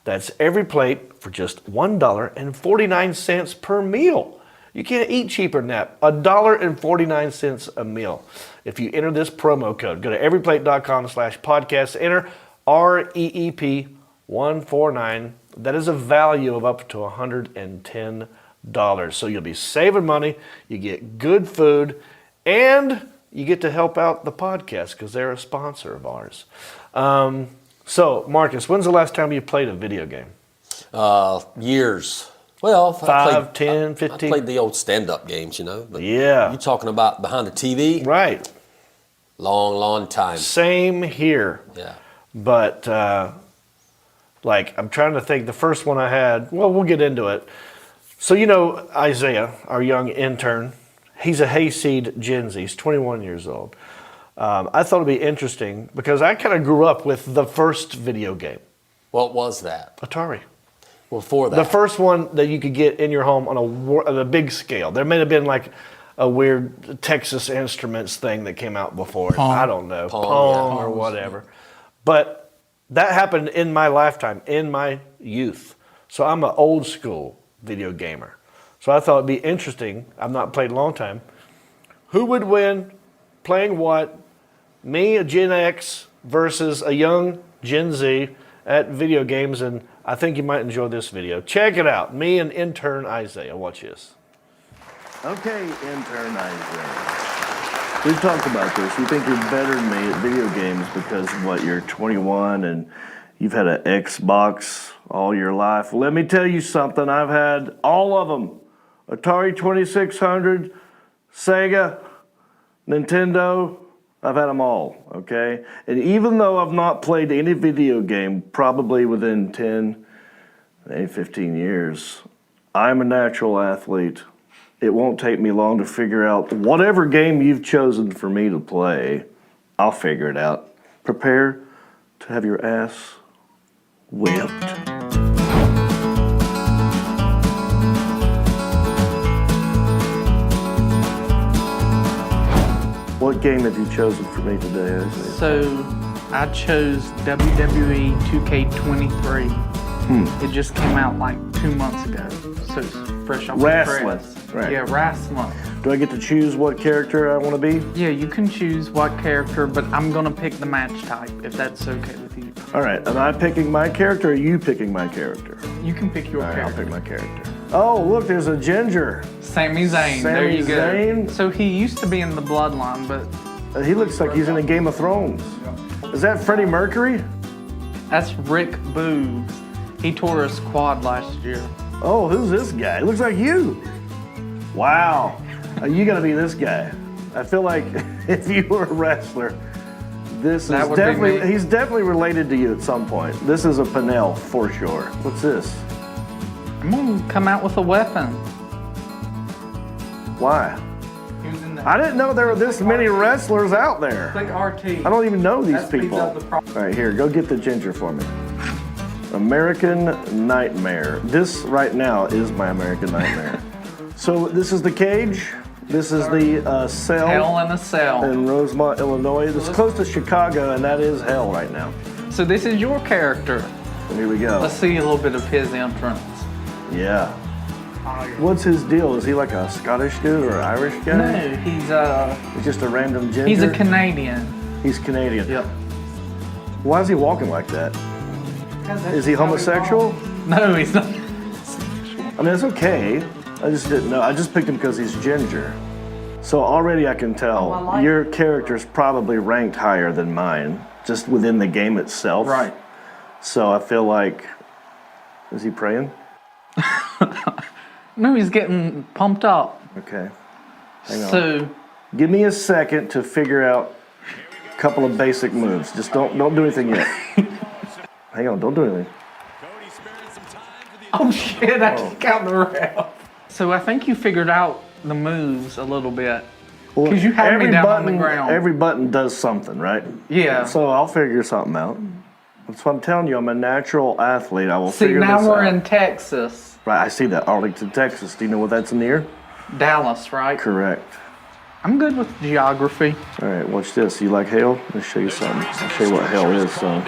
That's EveryPlate for just $1.49 per meal. You can't eat cheaper than that. $1.49 a meal. If you enter this promo code, go to everyplate.com/podcast, enter REEP149. That is a value of up to $110. So you'll be saving money, you get good food, and you get to help out the podcast because they're a sponsor of ours. So, Marcus, when's the last time you played a video game? Years. Well, 5, 10, I 15. played the old stand-up games, you know. But Yeah. You talking about behind the TV? Right. Long time. Same here. Yeah. But, like, I'm trying to think. The first one I had, well, we'll get into it. So, you know, Isaiah, our young intern, he's a hayseed Gen Z. He's 21 years old. I thought it'd be interesting because I kind of grew up with the first video game, What was that? Atari. Before that. The first one that you could get in your home on a big scale. There may have been like a weird Texas Instruments thing that came out before it. Pong. I don't know. Pong, Or whatever. But that happened in my lifetime, in my youth. So I'm an old school video gamer. So I thought it'd be interesting. I've not played a long time. Who would win playing what? Me, a Gen X, versus a young Gen Z at video games. And I think you might enjoy this video. Check it out. Me and intern Isaiah. Watch this. Okay, intern Isaiah. We've talked about this. You think you're better than me at video games because, what, you're 21 and you've had an Xbox all your life. Well, let me tell you something. I've had all of them. Atari 2600, Sega, Nintendo. I've had them all, okay? And even though I've not played any video game probably within 10, maybe 15 years, I'm a natural athlete. It won't take me long to figure out whatever game you've chosen for me to play. I'll figure it out. Prepare to have your ass whipped. What game have you chosen for me today, Isaiah? So I chose WWE 2K23. It just came out like 2 months ago, so it's fresh off the Wrestling, press. right. Yeah, wrestling. Do I get to choose what character I want to be? Yeah, you can choose what character, but I'm gonna pick the match type if that's okay with you. All right, am I picking my character or are you picking my character? You can pick your All right, I'll character. pick my character. Oh, look, there's a ginger. Sami Zayn. There Sami you go. Zayn? So he used to be in the Bloodline, but He looks like he's in a Game of Thrones. Is that Freddie Mercury? that's Rick Boogs. He tore his quad last year. Oh, who's this guy? He looks like you. Wow. You gotta be this guy. I feel like if you were a wrestler, this That is would be definitely, me. he's definitely related to you at some point. This is a Pinnell for sure. What's this? I'm gonna come out with a weapon. Why? He was in the I didn't know there were this many wrestlers out there. Click RT. I don't even know these That speeds people. up the pro- All right, here, go get the ginger for me. American Nightmare. This right now is my American Nightmare. So this is the cage. This is the cell Hell in a Cell. in Rosemont, Illinois. This is close to Chicago, and that is hell right now. So this is your character. So here we go. Let's see a little bit of his entrance. Yeah. What's his deal? Is he like a Scottish dude or an Irish guy? No, He's just a random ginger. he's a Canadian. He's Canadian. Yep. Why is he walking like that? Is he homosexual? No, he's not. I mean, it's okay. I just didn't know. I just picked him because he's ginger. So already I can tell I like your character's probably ranked higher than mine, just within the game itself. Right. So I feel like, is he praying? No, he's getting pumped up. Okay. Hang on. So Give me a second to figure out a couple of basic moves. Just don't do anything yet. Hang on, don't do anything. oh shit, I just got the ref. So I think you figured out the moves a little bit. Well, 'Cause you had me every down on button, the ground. Every button does something, right? Yeah. So I'll figure something out. That's what I'm telling you. I'm a natural athlete. I will See, figure now this we're out. in Texas, Right, I see that. Arlington, Texas. Do you know what that's near? Dallas, right? Correct. I'm good with geography. All right, watch this. You like hell? Let me show you something. I'll show you what hell is, son.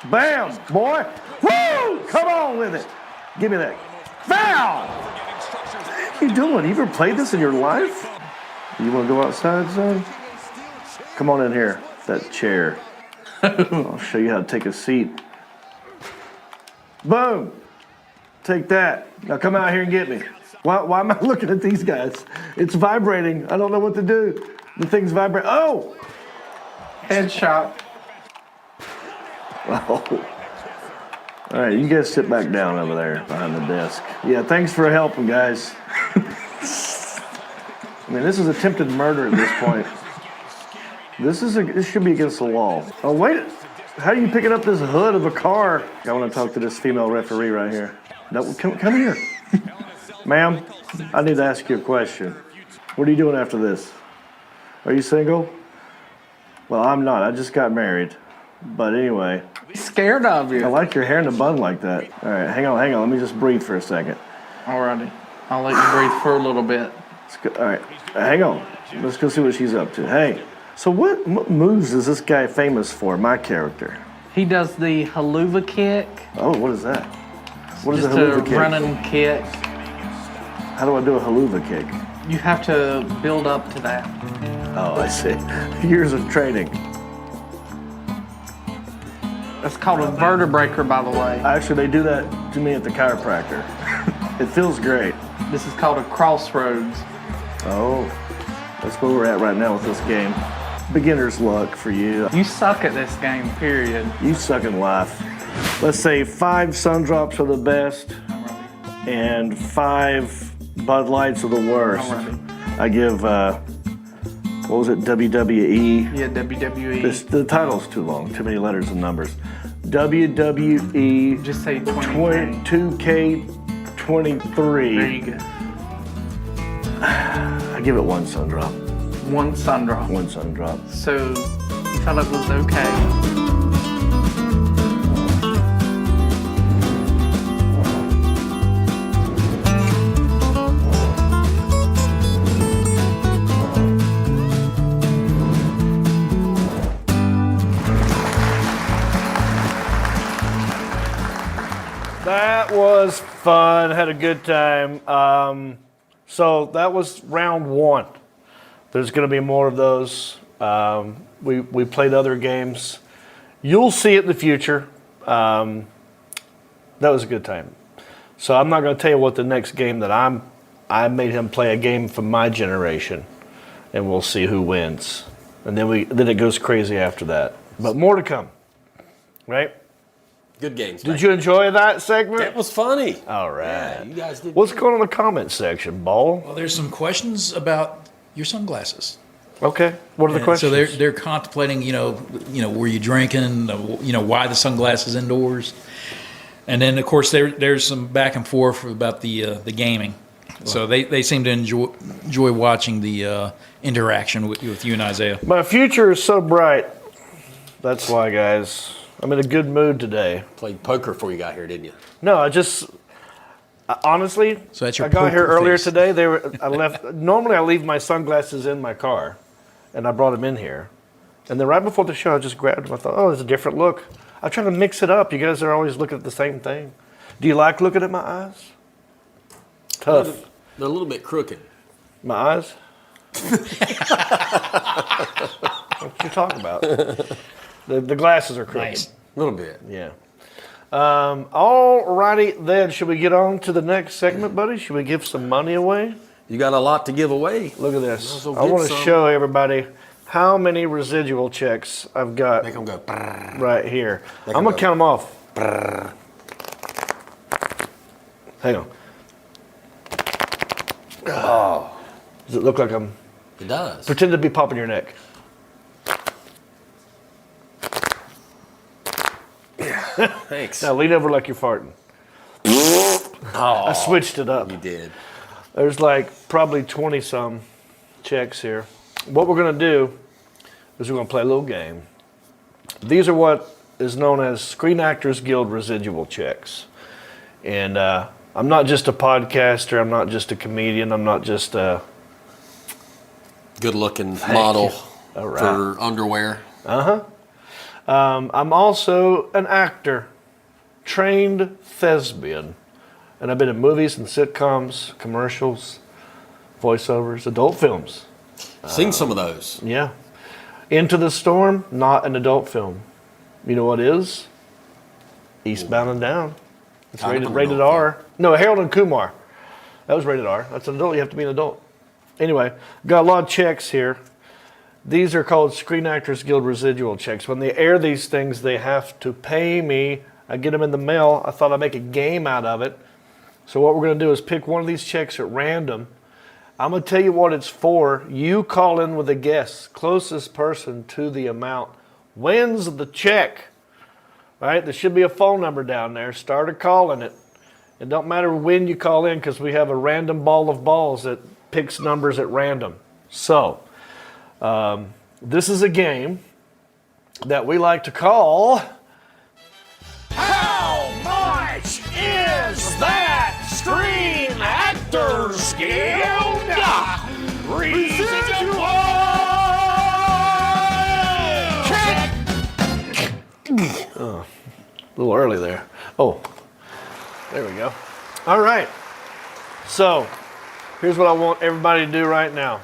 Bam, boy. Woo! Come on with it. Give me that. Foul! What are you doing? You ever played this in your life? You want to go outside, son? Come on in here. That chair. I'll show you how to take a seat. Boom! Take that. Now come out here and get me. Why am I looking at these guys? It's vibrating. I don't know what to do. The thing's vibrating. Oh! Headshot. Oh. All right, you guys sit back down over there behind the desk. Yeah, thanks for helping, guys. I mean, this is attempted murder at this point. This should be against the law. Oh, wait. How are you picking up this hood of a car? I want to talk to this female referee right here. No, come here. Ma'am, I need to ask you a question. What are you doing after this? Are you single? Well, I'm not. I just got married. But anyway. He's scared of you. I like your hair in a bun like that. All right, hang on. Let me just breathe for a second. Alrighty. I'll let you breathe for a little bit. Let's go. All right, hang on. Let's go see what she's up to. Hey, so what moves is this guy famous for, my character? He does the haluva kick. Oh, what is that? What is Just a haluva kick? running kick. How do I do a haluva kick? You have to build up to that. Oh, I see. Years of training. That's called a vertebraker, by the way. Actually, they do that to me at the chiropractor. It feels great. This is called a crossroads. Oh, that's where we're at right now with this game. Beginner's luck for you. You suck at this game, period. You suck in life. Let's say 5 sun drops are the best and 5 Bud Lights are the worst. I give, what was it, WWE? Yeah, WWE. The title's too long, too many letters and numbers. WWE. Just say 2K. 2K23. There you go. I give it 1 sun drop. 1 sun drop. 1 sun drop. So you felt it was okay. That was fun. Had a good time. So that was round 1. There's going to be more of those. We played other games. You'll see it in the future. That was a good time. So I'm not going to tell you what the next game that I made him play a game from my generation, and we'll see who wins. And then it goes crazy after that. But more to come, right? Good games. Did you enjoy that segment? It was funny. All right. Yeah, you guys did. What's going on in the comment section, Ball? Well, there's some questions about your sunglasses. Okay. What are the questions? So they're contemplating, were you drinking? Why the sunglasses indoors? And then, of course, there's some back and forth about the gaming. So they seem to enjoy watching the interaction with you and Isaiah. My future is so bright. That's why, guys. I'm in a good mood today. Played poker before you got here, didn't you? No, honestly, so that's your I got here earlier face. today. Normally I leave my sunglasses in my car, and I brought them in here. And then right before the show, I just grabbed them. I thought, oh, it's a different look. I try to mix it up. You guys are always looking at the same thing. Do you like looking at my eyes? Tough. They're a little bit crooked. My eyes? What you talking about? The glasses are crooked. Nice. A little bit. Yeah. All righty then. Should we get on to the next segment, buddy? Should we give some money away? You got a lot to give away. Look at this. Might as well I get want to some. show everybody how many residual checks I've got Make them go. Brrr. right here. Make I'm going them to go. count them off. Brrr. Hang on. Oh. Does it look like I'm... It does. Pretend to be popping your neck. Thanks. Now lean over like you're farting. I switched it up. You did. There's probably 20-some checks here. What we're going to do is we're going to play a little game. These are what is known as Screen Actors Guild residual checks. And I'm not just a podcaster. I'm not just a comedian. I'm not just a... Good-looking model All right. for underwear. Uh-huh. I'm also an actor, trained thespian. And I've been in movies and sitcoms, commercials, voiceovers, adult films. Seen some of those. Yeah. Into the Storm, not an adult film. You know what is? Eastbound and Down. It's Kind of an rated adult R. No, Harold and Kumar. That was rated R. That's an adult. You have to be an adult. Anyway, got a lot of checks here. These are called Screen Actors Guild residual checks. When they air these things, they have to pay me I get them in the mail. I thought I'd make a game out of it. So what we're going to do is pick one of these checks at random. I'm going to tell you what it's for. You call in with a guess. Closest person to the amount wins the check. All right, there should be a phone number down there. Start calling it. It don't matter when you call in because we have a random ball of balls that picks numbers at random. So, this is a game that we like to call... How much is that Screen Actors Guild Residual check? A little early there. Oh, there we go. All right. So, here's what I want everybody to do right now,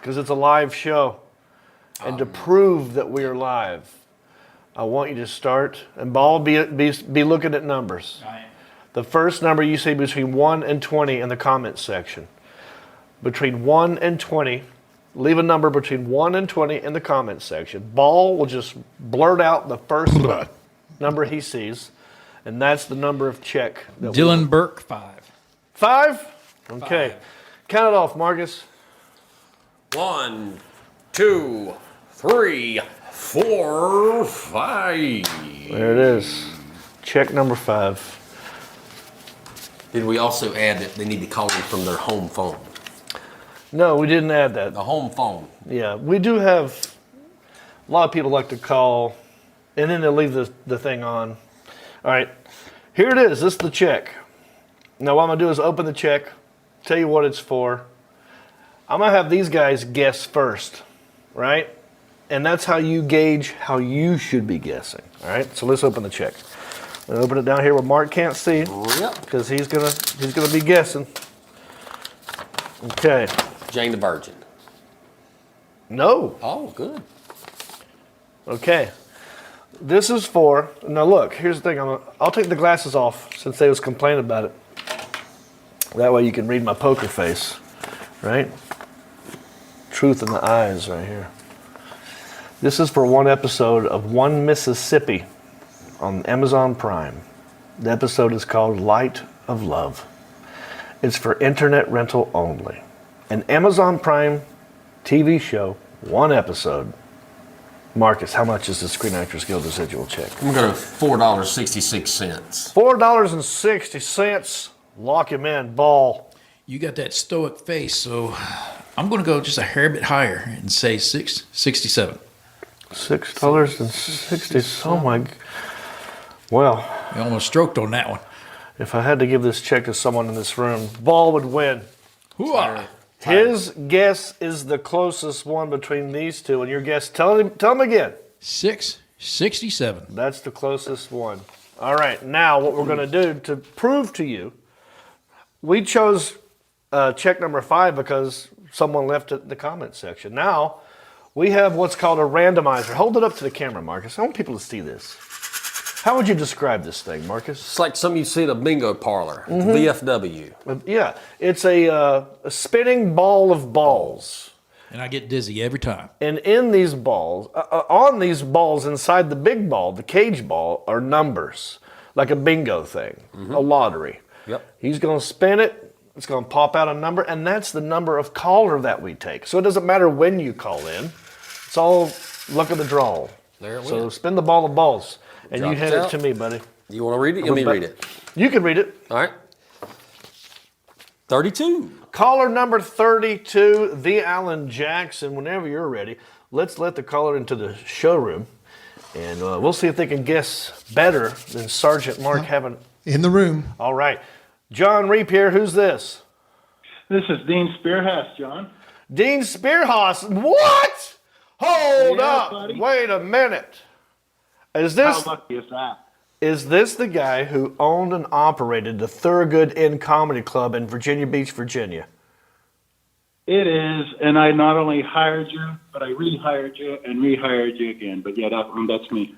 because it's a live show. And to prove that we are live, I want you to start, and Ball, be looking at numbers. The first number you see between 1 and 20 in the comments section. Between 1 and 20, leave a number between 1 and 20 in the comments section. Ball will just blurt out the first number he sees, and that's the number of check. Dylan Burke, 5. 5? Okay. 5. Count it off, Marcus. 1, 2, 3, 4, 5. There it is. Check number 5. Did we also add that they need to call in from their home phone? No, we didn't add that. The home phone. Yeah, we do have, a lot of people like to call, and then they'll leave the thing on. All right, here it is. This is the check. Now what I'm going to do is open the check, tell you what it's for. I'm going to have these guys guess first, right? And that's how you gauge how you should be guessing. All right, so let's open the check. I'm gonna open it down here where Mark can't see, because he's gonna be guessing. Okay. Jane the Virgin. No. Oh, good. Okay. This is for, now look, here's the thing. I'll take the glasses off since they was complaining about it. That way you can read my poker face, right? Truth in the eyes right here. This is for one episode of One Mississippi on Amazon Prime. The episode is called Light of Love. It's for internet rental only. An Amazon Prime TV show, one episode. Marcus, how much is the Screen Actors Guild residual check? I'm going to $4.66. $4.60. Lock him in, Ball. You got that stoic face, so I'm going to go just a hair bit higher and say $6.67. $6.60. Oh my. Well, you almost stroked on that one. If I had to give this check to someone in this room, Ball would win. Hooah! His guess is the closest one between these two, and your guess, tell him again. 6.67. That's the closest one. All right, now what we're going to do to prove to you, we chose check number 5 because someone left it in the comments section. Now, we have what's called a randomizer. Hold it up to the camera, Marcus. I want people to see this. How would you describe this thing, Marcus? It's like something you see at a bingo parlor, VFW. Yeah, it's a spinning ball of balls. And I get dizzy every time. And in these balls, on these balls inside the big ball, the cage ball, are numbers, like a bingo thing, a lottery. Yep. He's going to spin it. It's going to pop out a number, and that's the number of caller that we take. So it doesn't matter when you call in. It's all luck of the draw. There it So went. spin the ball of balls, and Drop you hand it it out. to me, buddy. You want to read it? Let me read it. You can read it. All right. 32. Caller number 32, the Alan Jackson. Whenever you're ready, let's let the caller into the showroom, and we'll see if they can guess better than Sergeant Mark having. In the room. All right. John Reap here. Who's this? This is Dean Spearhouse, John. Dean Spearhouse. What? Hold Yeah, up. buddy. Wait a minute. Is How this lucky is that? the guy who owned and operated the Thurgood Inn Comedy Club in Virginia Beach, Virginia? It is, and I not only hired you, but I rehired you and rehired you again. But yeah, that's me.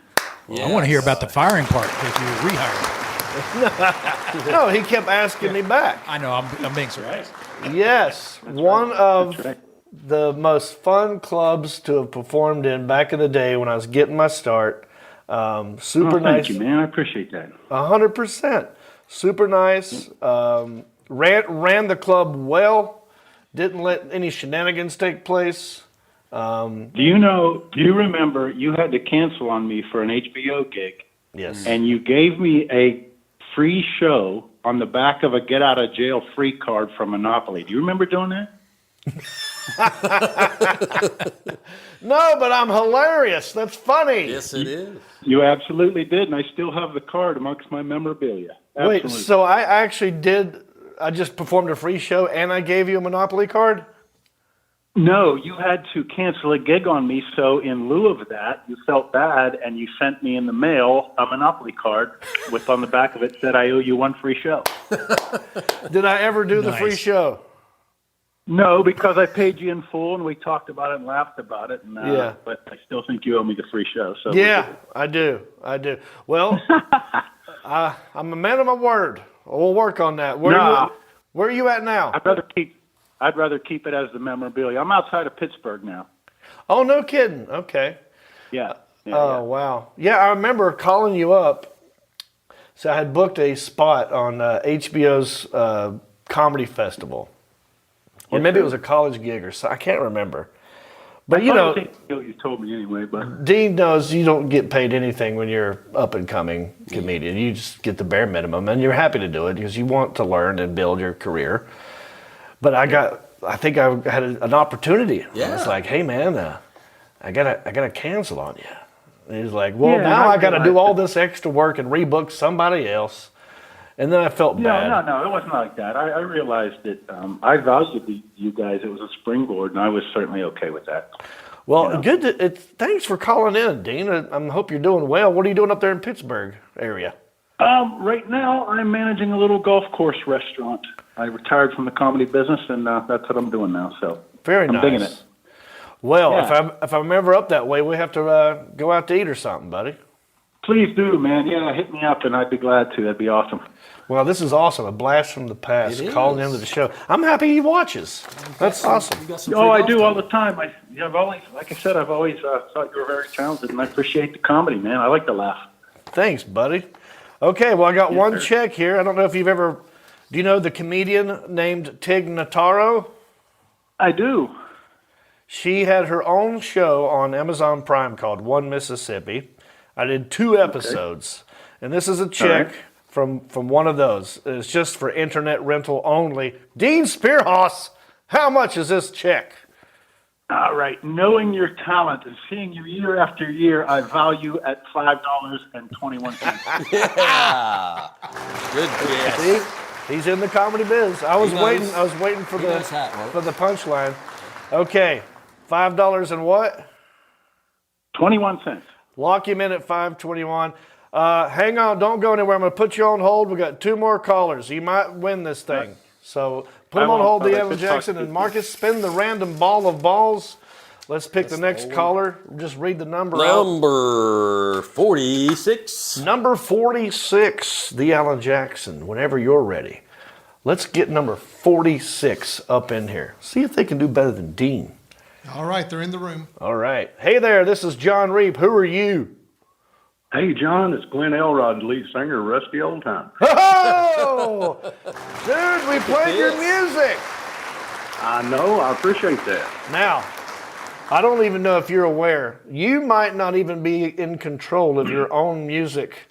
I want to hear about the firing part because you were rehired. No, he kept asking me back. I know, I'm being surprised. Yes, one of the most fun clubs to have performed in back in the day when I was getting my start. Super nice. Thank you, man. I appreciate that. 100%. Super nice. Ran the club well. Didn't let any shenanigans take place. Do you remember you had to cancel on me for an HBO gig? Yes. And you gave me a free show on the back of a get out of jail free card from Monopoly. Do you remember doing that? No, but I'm hilarious. That's funny. Yes, it is. You absolutely did, and I still have the card amongst my memorabilia. Absolutely. Wait, so I actually did, I just performed a free show and I gave you a Monopoly card? No, you had to cancel a gig on me, so in lieu of that, you felt bad, and you sent me in the mail a Monopoly card with on the back of it said, I owe you one free show. Did I ever do the free show? No, because I paid you in full, and we talked about it and laughed about it. And, Yeah. But I still think you owe me the free show. So Yeah, I do. Well, I'm a man of my word. We'll work on that. Where are you at now? I'd rather keep it as the memorabilia. I'm outside of Pittsburgh now. Oh, no kidding. Okay. Yeah. Wow. Yeah, I remember calling you up. So I had booked a spot on HBO's Comedy Festival. Or maybe it was a college gig or so. I can't remember. But you told me anyway. But Dean knows you don't get paid anything when you're up and coming comedian. You just get the bare minimum, and you're happy to do it because you want to learn and build your career. But I think I had an opportunity. Yeah. It's like, hey man, I gotta cancel on you. And he's like, well, now I gotta do all this extra work and rebook somebody else. And then I felt bad. No, it wasn't like that. I realized that I valued you guys. It was a springboard, and I was certainly okay with that. Well, good. Thanks for calling in, Dean. I hope you're doing well. What are you doing up there in Pittsburgh area? Right now, I'm managing a little golf course restaurant. I retired from the comedy business, and that's what I'm doing now. So Very nice. I'm digging it. Well, Yeah. if I'm ever up that way, we have to go out to eat or something, buddy. Please do, man. Yeah, hit me up, and I'd be glad to. That'd be awesome. Well, this is awesome. A blast from the past. It Calling is. into the show. I'm happy he watches. That's awesome. I do all the time. I've always, like I said, I've always thought you were very talented, and I appreciate the comedy, man. I like to laugh. Thanks, buddy. Okay, well, I got one check here. I don't know if you've ever... Do you know the comedian named Tig Notaro? I do. She had her own show on Amazon Prime called One Mississippi. I did 2 episodes. And this is a check from one of those. It's just for internet rental only. Dean Spearhouse, how much is this check? All right. Knowing your talent and seeing you year after year, I value at $5.21. Yeah. Good guess. See? He's in the comedy biz. I was waiting for the punchline. Okay. $5 and what? 21 cents. Lock him in at 521. Hang on, don't go anywhere. I'm going to put you on hold. We got 2 more callers. You might win this thing. So put him on hold, the Alan Jackson, and Marcus, spin the random ball of balls. Let's pick the next caller. Just read the number out. Number 46. Number 46, the Alan Jackson. Whenever you're ready. Let's get number 46 up in here. See if they can do better than Dean. All right, they're in the room. All right. Hey there, this is John Reep. Who are you? Hey, John, it's Glenn Elrod, lead singer of Rusty Old Time. Oh! Dude, we played your music. I know. I appreciate that. Now, I don't even know if you're aware. You might not even be in control of your own music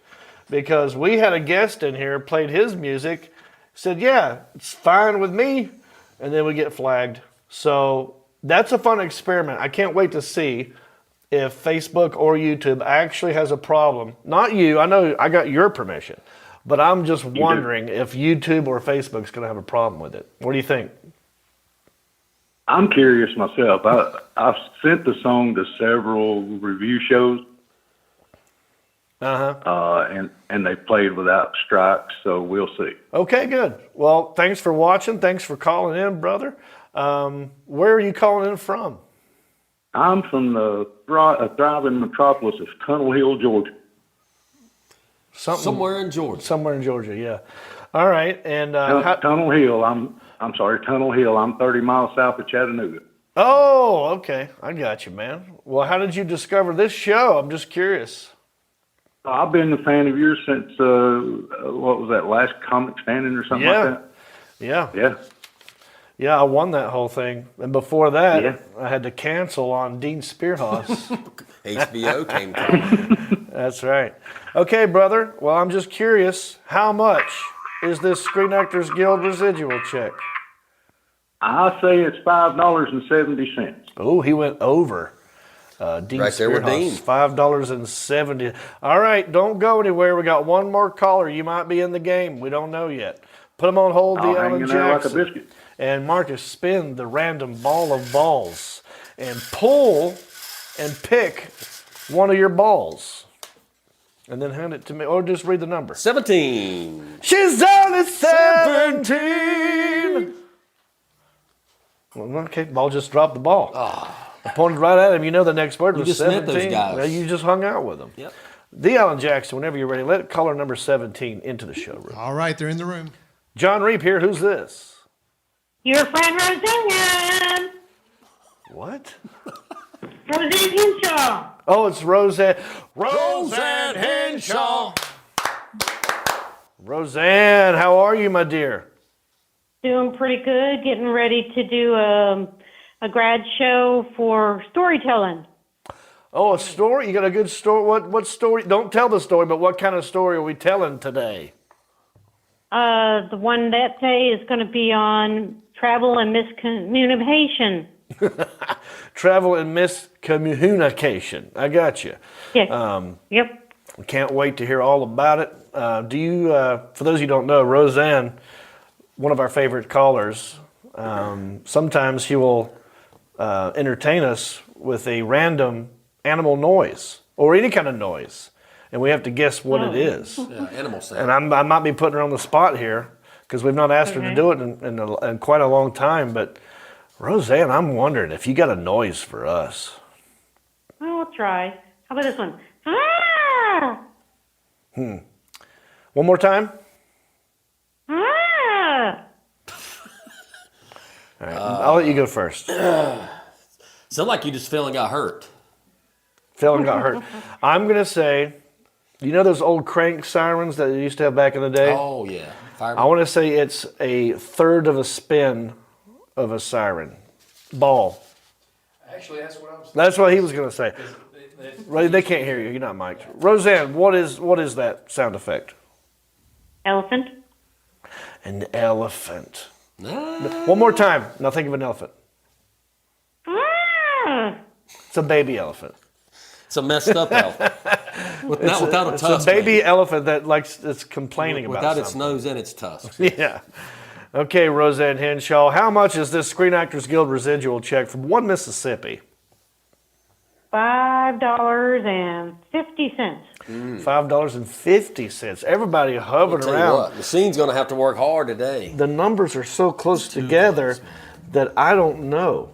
because we had a guest in here, played his music, said, yeah, it's fine with me, and then we get flagged. So that's a fun experiment. I can't wait to see if Facebook or YouTube actually has a problem. Not you, I know I got your permission, but I'm just wondering if YouTube or Facebook's going to have a problem with it. What do you think? I'm curious myself. I've sent the song to several review shows. And they played without strikes, so we'll see. Okay, good. Well, thanks for watching. Thanks for calling in, brother. Where are you calling in from? I'm from the thriving metropolis of Tunnel Hill, Georgia. Somewhere in Georgia. Somewhere in Georgia, yeah. All right, and Tunnel Hill. I'm sorry, Tunnel Hill. I'm 30 miles south of Chattanooga. Oh, okay. I got you, man. Well, how did you discover this show? I'm just curious. I've been a fan of yours since, what was that, Last Comic Standing or something like that? Yeah. Yeah. Yeah, I won that whole thing. And before that, Yeah. I had to cancel on Dean Spearhouse. HBO came calling. That's right. Okay, brother. Well, I'm just curious, how much is this Screen Actors Guild residual check? I say it's $5.70. Oh, he went over. Dean Right there with Dean. $5.70. All right, don't go anywhere. We got one more caller. You might be in the game. We don't know yet. Put him on hold, I'll the hang Alan in there like a Jackson. biscuit. And Marcus, spin the random ball of balls and pull and pick one of your balls. And then hand it to me, or just read the number. 17. She's only 17. Well, okay, ball just dropped the ball. I pointed right at him. You know the next word was just 17. met those guys. Well, you just hung out with them. Yep. The Alan Jackson, whenever you're ready, let caller number 17 into the showroom. All right, they're in the room. John Reap here. Who's this? Your friend Roseanne. What? Roseanne Henshaw. Oh, it's Roseanne. Roseanne Henshaw. Roseanne, how are you, my dear? Doing pretty good. Getting ready to do a grad show for storytelling. Oh, a story? You got a good story? What story? Don't tell the story, but what kind of story are we telling today? The one that day is going to be on travel and miscommunication. Travel and miscommunication. I got you. Yes. Yep. Can't wait to hear all about it. Do you, for those of you who don't know, Roseanne, one of our favorite callers, sometimes he will entertain us with a random animal noise or any kind of noise, and we have to guess what it is. Yeah, animal sound. And I might be putting her on the spot here because we've not asked her to do it in quite a long time. But Roseanne, I'm wondering if you got a noise for us. Well, I'll try. How about this one? Ah! One more time. Ah! All right, I'll let you go first. Sound like you just fell and got hurt. Fell and got hurt. I'm gonna say, you know those old crank sirens that they used to have back in the day? Oh, yeah. I want to say it's a third of a spin of a siren. Ball. Actually, that's what I was That's what he was going to say. They can't hear you. You're not mic'd. Roseanne, what is that sound effect? Elephant. An elephant. One more time. Now think of an elephant. Ah! It's a baby elephant. It's a messed up elephant. Without a tusk. It's a baby elephant that it's complaining about without its something. nose and its tusks. Yeah. Okay, Roseanne Henshaw, how much is this Screen Actors Guild residual check from one Mississippi? $5.50. $5.50. Everybody hovering I'll tell you around. what, the scene's going to have to work hard today. The numbers are so close together that I don't know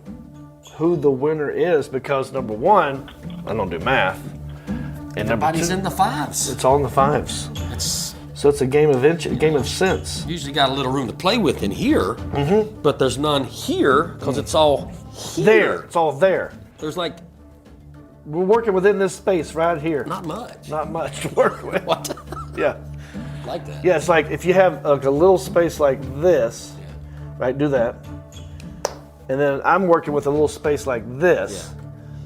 who the winner is because number one, I don't do math. And number Everybody's two, in the fives. it's all in the fives. So it's a game of sense. Usually got a little room to play with in here, but there's none here because it's all here. There. It's all there. There's like We're working within this space right here. not much. Not much to work with. What? Yeah. Like that. Yeah, it's like if you have like a little space like this, right? Do that. And then I'm working with a little space like this.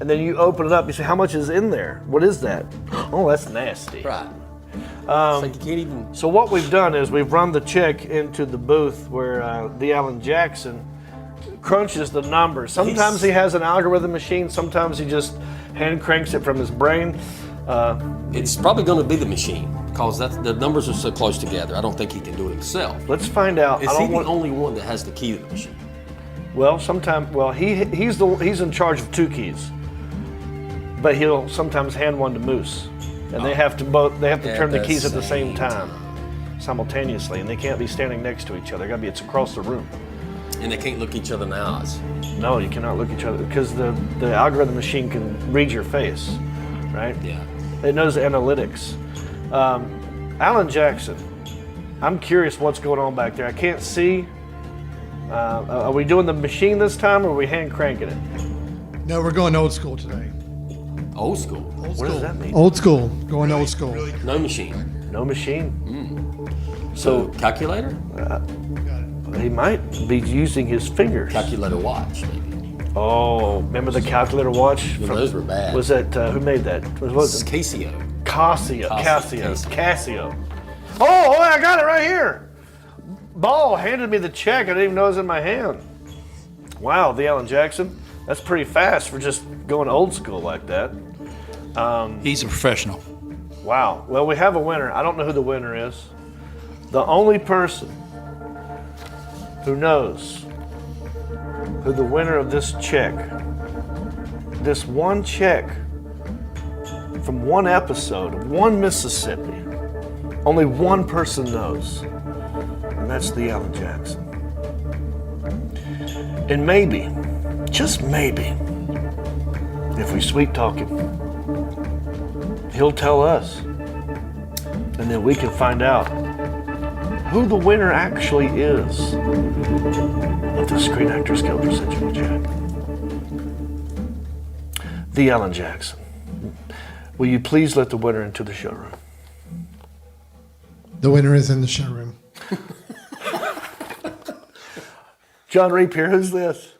And then you open it up, you say, how much is in there? What is that? Oh, that's nasty. Right. It's like you can't even. So what we've done is we've run the check into the booth where the Alan Jackson crunches the numbers. Sometimes he has an algorithm machine. Sometimes he just hand cranks it from his brain. It's probably going to be the machine because the numbers are so close together. I don't think he can do it himself. Let's find out. Is he the only one that has the key to the machine? Well, he's in charge of two keys, but he'll sometimes hand one to Moose, and they have to turn the keys at the same time, simultaneously, and they can't be standing next to each other. It's across the room. And they can't look each other in the eyes. No, you cannot look each other because the algorithm machine can read your face, right? Yeah. It knows analytics. Alan Jackson, I'm curious what's going on back there. I can't see. Are we doing the machine this time or are we hand cranking it? No, we're going old school today. Old school. What does that mean? Old school. Going old school. No machine. No machine. So calculator? He might be using his fingers. Calculator watch, maybe. Oh, remember the calculator watch? Those were bad. Was that, who made that? Was it? Casio. Casio. Oh, I got it right here. Ball handed me the check. I didn't even know it was in my hand. Wow, the Alan Jackson. That's pretty fast for just going old school like that. He's a professional. Wow. Well, we have a winner. I don't know who the winner is. The only person who knows who the winner of this check, this one check from one episode of One Mississippi, only one person knows, and that's the Alan Jackson. And maybe, just maybe, if we sweet talk him, he'll tell us, and then we can find out who the winner actually is of the Screen Actors Guild Residual Check. The Alan Jackson. Will you please let the winner into the showroom? The winner is in the showroom. John Reap here. Who's this?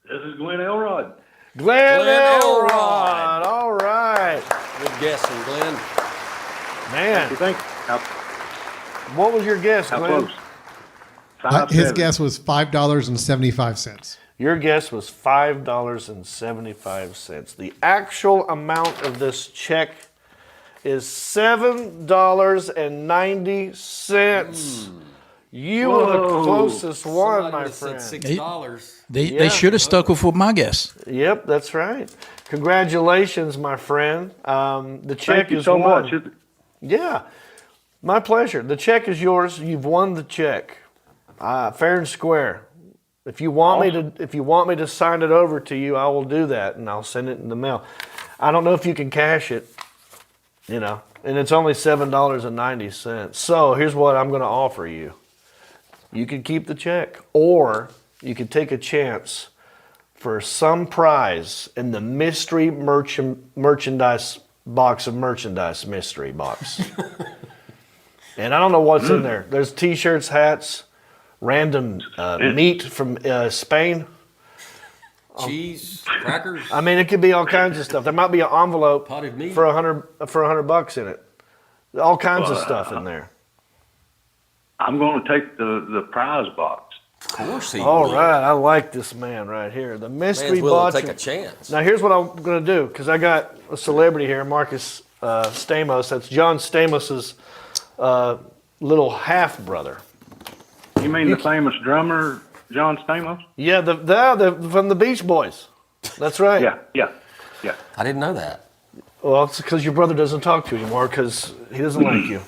This is Glenn Elrod. Glenn Elrod. All right. Good guessing, Glenn. Man. Thank you. What was your guess, How Glenn? close? His guess was $5.75. Your guess was $5.75. The actual amount of this check is $7.90. You were the closest one, my friend. $6. They should have stuck with my guess. Yep, that's right. Congratulations, my friend. The check Thank you is so won. much. Yeah, my pleasure. The check is yours. You've won the check, fair and square. If you want me to sign it over to you, I will do that, and I'll send it in the mail. I don't know if you can cash it, and it's only $7.90. So here's what I'm going to offer you. You can keep the check, or you can take a chance for some prize in the mystery merchandise box of merchandise mystery box. And I don't know what's in there. There's T-shirts, hats, random meat from Spain. Cheese, crackers. I mean, it could be all kinds of stuff. There might be an envelope Potted meat. for $100 in it. All kinds of stuff in there. I'm going to take the prize box. Of course he All will. right, I like this man right here. The mystery Man's willing box. to take a chance. Now here's what I'm going to do, because I got a celebrity here, Marcus Stamos. That's John Stamos's little half brother. You mean the famous drummer, John Stamos? Yeah, the from the Beach Boys. That's right. Yeah. I didn't know that. Well, it's because your brother doesn't talk to you anymore because he doesn't like you.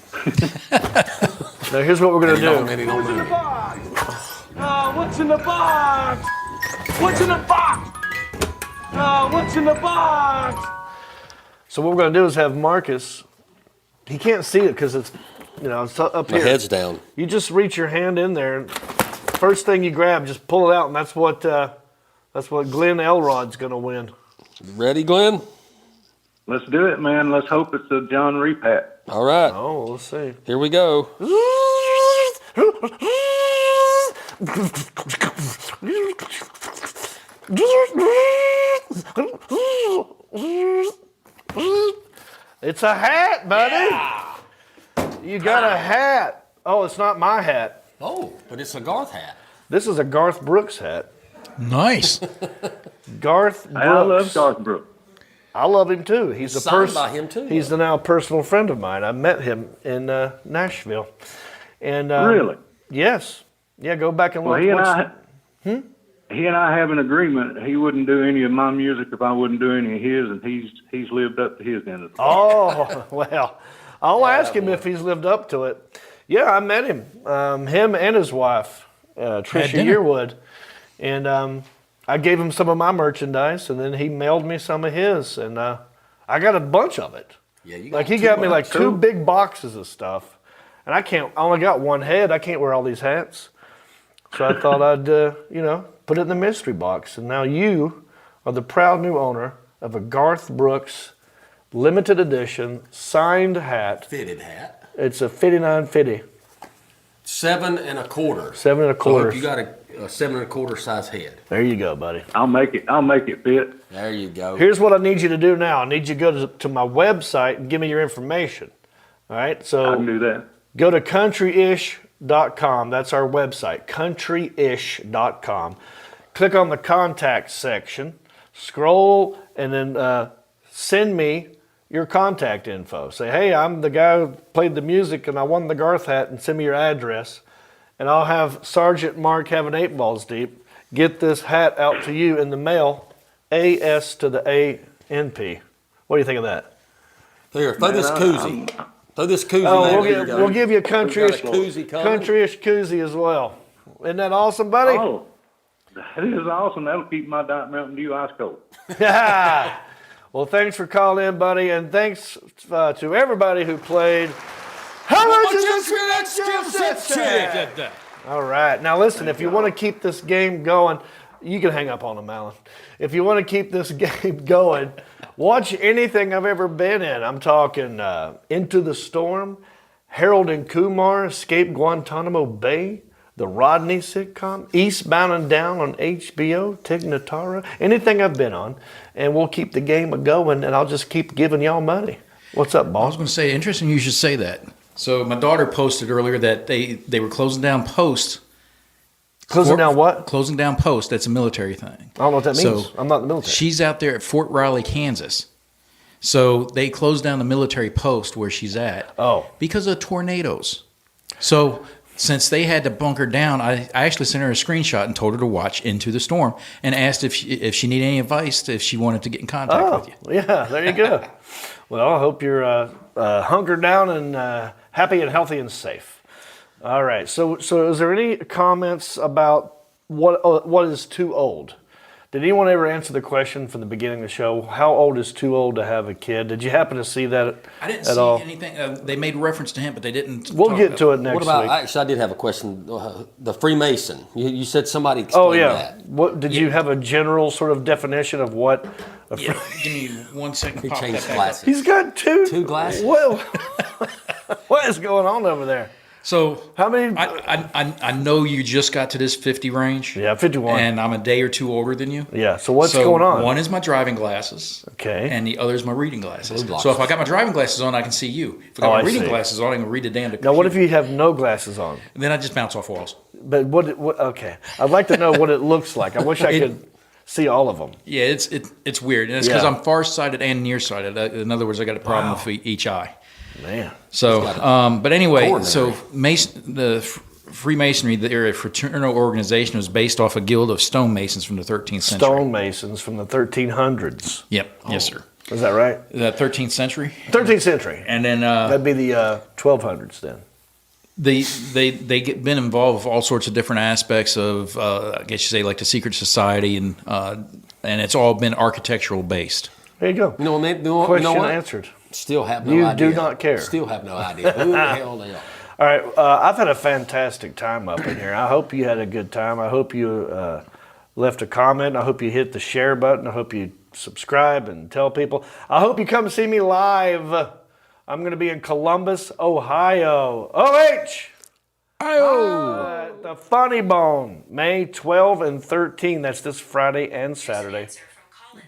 Now here's what we're going to do. What's in the box? What's in the box? What's in the box? So what we're going to do is have Marcus. He can't see it because it's, it's up My here. head's down. You just reach your hand in there, and first thing you grab, just pull it out, and that's what Glenn Elrod's going to win. Ready, Glenn? Let's do it, man. Let's hope it's a John Reap hat. All right. Oh, let's see. Here we go. It's a hat, buddy. Yeah. You got a hat. Oh, it's not my hat. Oh, but it's a Garth hat. This is a Garth Brooks hat. Nice. Garth Brooks. I love Garth Brooks. I love him too. He's a signed by him too. He's now a personal friend of mine. I met him in Nashville. And really? Yes. Yeah, go back and look. Well, he and I have an agreement. He wouldn't do any of my music if I wouldn't do any of his, and he's lived up to his end of the story. Oh, well, I'll ask him if he's lived up to it. Yeah, I met him. Him and his wife, Trisha Yearwood. And I gave him some of my merchandise, and then he mailed me some of his, and I got a bunch of it. Yeah, you he got me like two big boxes of stuff, and I only got one head. I can't wear all these hats, so I thought I'd put it in the mystery box. And now you are the proud new owner of a Garth Brooks limited edition signed hat. Fitted hat. It's a 59.50. 7 1/4. 7 I 1/4. hope you got a 7 1/4 size head. There you go, buddy. I'll make it fit. There you go. Here's what I need you to do now. I need you to go to my website and give me your information. All right? So I can do that. go to countryish.com. That's our website, countryish.com. Click on the contact section, scroll, and then send me your contact info. Say, hey, I'm the guy who played the music and I won the Garth hat, and send me your address. And I'll have Sergeant Mark having 8 balls deep get this hat out to you in the mail, AS to the ANP. What do you think of that? Here, throw this koozie. Throw this koozie. Oh, there. we'll give you a countryish koozie coming. countryish koozie as well. Isn't that awesome, buddy? Oh, that is awesome. That'll keep my Diet Mountain Dew ice cold. Well, thanks for calling in, buddy, and thanks to everybody who played. How much is this chick? All right. Now, listen, if you want to keep this game going, you can hang up on them, Alan. If you want to keep this game going, watch anything I've ever been in. I'm talking Into the Storm, Harold and Kumar Escape Guantanamo Bay, the Rodney sitcom, Eastbound and Down on HBO, Tig Notaro, anything I've been on, and we'll keep the game going, and I'll just keep giving y'all money. What's up, I boss? was going to say, interesting you should say that. So my daughter posted earlier that they were closing down Post. Closing down what? Closing down Post. That's a military thing. I don't know what that means. So I'm not in the military. She's out there at Fort Riley, Kansas. So they closed down the military post where she's at. Oh. Because of tornadoes. So since they had to bunker down, I actually sent her a screenshot and told her to watch Into the Storm and asked if she needed any advice, if she wanted to get in contact with you. Yeah, there you go. Well, I hope you're hunkered down and happy and healthy and safe. All right. So is there any comments about what is too old? Did anyone ever answer the question from the beginning of the show? How old is too old to have a kid? Did you happen to see that I didn't at see all? anything. They made reference to him, but they didn't. We'll get to it next What about, week. actually, I did have a question. The Freemason. You said somebody explained that. What did you have a general sort of definition of what? Yeah, give me 1 second. He Pop changed that back glasses. up. He's got two glasses. What is going on over there? So how many? I know you just got to this 50 range. Yeah, 51. And I'm a day or two older than you. Yeah. So what's going on? One is my driving glasses. Okay. And the other is my reading glasses. Blue So if I got my driving glasses on, I can see you. If I got my reading glasses on, I can read the damn computer. Now, what if you have no glasses on? And then I just bounce off walls. But what? Okay, I'd like to know what it looks like. I wish I could see all of them. Yeah, it's weird, and it's because I'm farsighted and nearsighted. In other words, I got a problem with each eye. Man. So, but anyway, so the Freemasonry, the fraternal organization, was based off a guild of stonemasons from the 13th century. Stonemasons from the 1300s. Yep. Yes, sir. Is that right? The 13th century. 13th century. And then that'd be the 1200s then. They get been involved with all sorts of different aspects of, I guess you say, like the secret society, and it's all been architectural based. There you go. You know Question what? answered. Still have no idea. You do not care. Still have no idea who the hell they are. All right, I've had a fantastic time up in here. I hope you had a good time. I hope you left a comment. I hope you hit the share button. I hope you subscribe and tell people. I hope you come see me live. I'm going to be in Columbus, Ohio. The Funny Bone, May 12 and 13. That's this Friday and Saturday.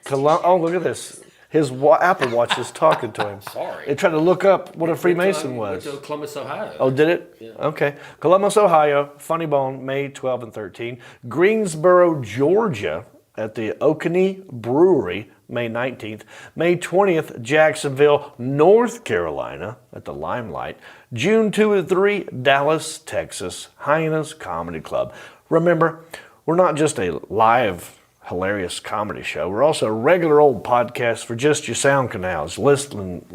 Oh, look at this. His Apple Watch is talking to him. Sorry. It tried to look up what a Freemason was. Went to Columbus, Ohio. Oh, did it? Yeah. Okay. Columbus, Ohio, Funny Bone, May 12 and 13. Greensboro, Georgia, at the Oconee Brewery, May 19th. May 20th, Jacksonville, North Carolina, at the Limelight. June 2 and 3, Dallas, Texas, Hyenas Comedy Club. Remember, we're not just a live hilarious comedy show. We're also a regular old podcast for just your sound canals, listening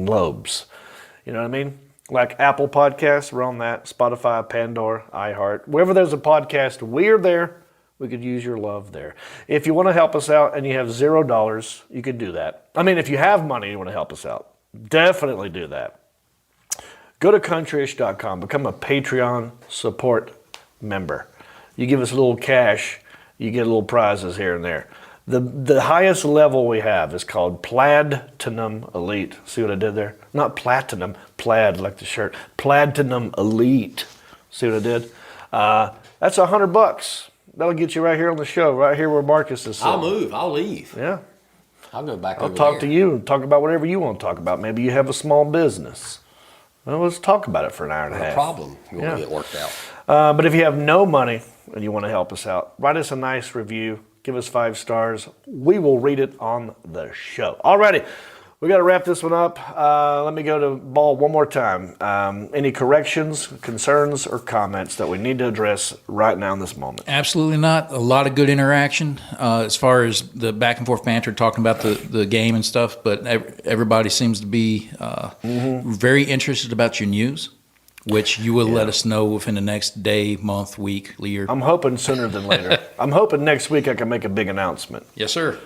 lobes. You know what I mean? Like Apple Podcasts, we're on that. Spotify, Pandora, iHeart. Wherever there's a podcast, we're there. We could use your love there. If you want to help us out and you have $0, you could do that. I mean, if you have money and you want to help us out, definitely do that. Go to countryish.com. Become a Patreon support member. You give us a little cash, you get little prizes here and there. The highest level we have is called Platinum Elite. See what I did there? Not platinum, plaid like the shirt. Platinum Elite. See what I did? That's $100. That'll get you right here on the show, right here where Marcus is sitting. I'll move. I'll leave. Yeah. I'll go back I'll over talk there. to you and talk about whatever you want to talk about. Maybe you have a small business. Well, let's talk about it for an hour and a No half. problem. You want to get worked out. But if you have no money and you want to help us out, write us a nice review. Give us 5 stars. We will read it on the show. Alrighty, we got to wrap this one up. Let me go to Ball one more time. Any corrections, concerns, or comments that we need to address right now in this moment? Absolutely not. A lot of good interaction as far as the back and forth banter, talking about the game and stuff. But everybody seems to be very interested about your news, which you will let us know within the next day, month, week, year. I'm hoping sooner than later. I'm hoping next week I can make a big announcement. Yes, sir.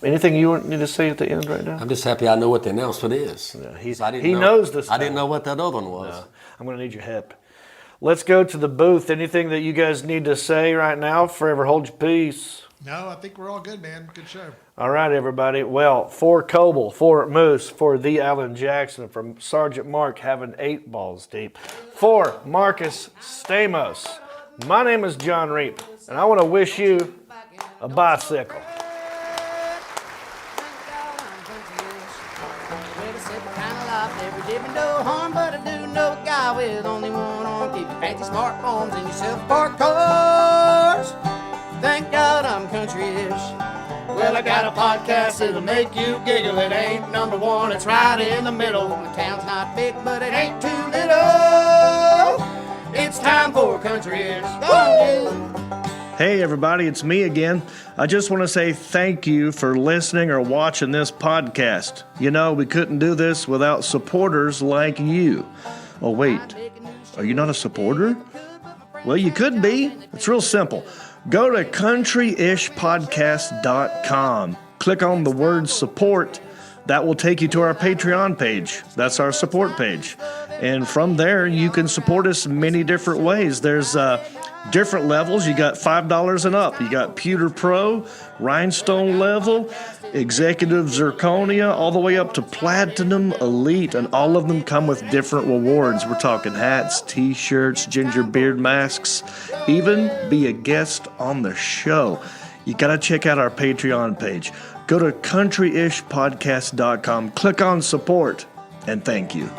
Anything you need to say at the end right now? I'm just happy I know what the announcement is. Yeah, He knows this. I didn't know what that other one was. No, I'm going to need your help. Let's go to the booth. Anything that you guys need to say right now? Forever hold your peace. No, I think we're all good, man. Good show. All right, everybody. Well, for Coble, for Moose, for the Alan Jackson, from Sergeant Mark having 8 balls deep, for Marcus Stamos, my name is John Reap, and I want to wish you a bicycle. No harm, but I do know a guy with only one arm. Keep your fancy smartphones and your self-parked cars. Thank God I'm country-ish. Well, I got a podcast that'll make you giggle. It ain't number one, it's right in the middle. The town's not big, but it ain't too little. It's time for country-ish. Go on, you. Hey everybody, it's me again. I just want to say thank you for listening or watching this podcast. You know, we couldn't do this without supporters like you. Oh wait, are you not a supporter? Well, you could be. It's real simple. Go to countryishpodcast.com. Click on the word support. That will take you to our Patreon page. That's our support page. And from there, you can support us many different ways. There's different levels. You got $5 and up. You got Pewter Pro, Rhinestone level, Executive Zirconia, all the way up to Platinum Elite. And all of them come with different rewards. We're talking hats, t-shirts, ginger beard masks, even be a guest on the show. You got to check out our Patreon page. Go to countryishpodcast.com, click on support, and thank you.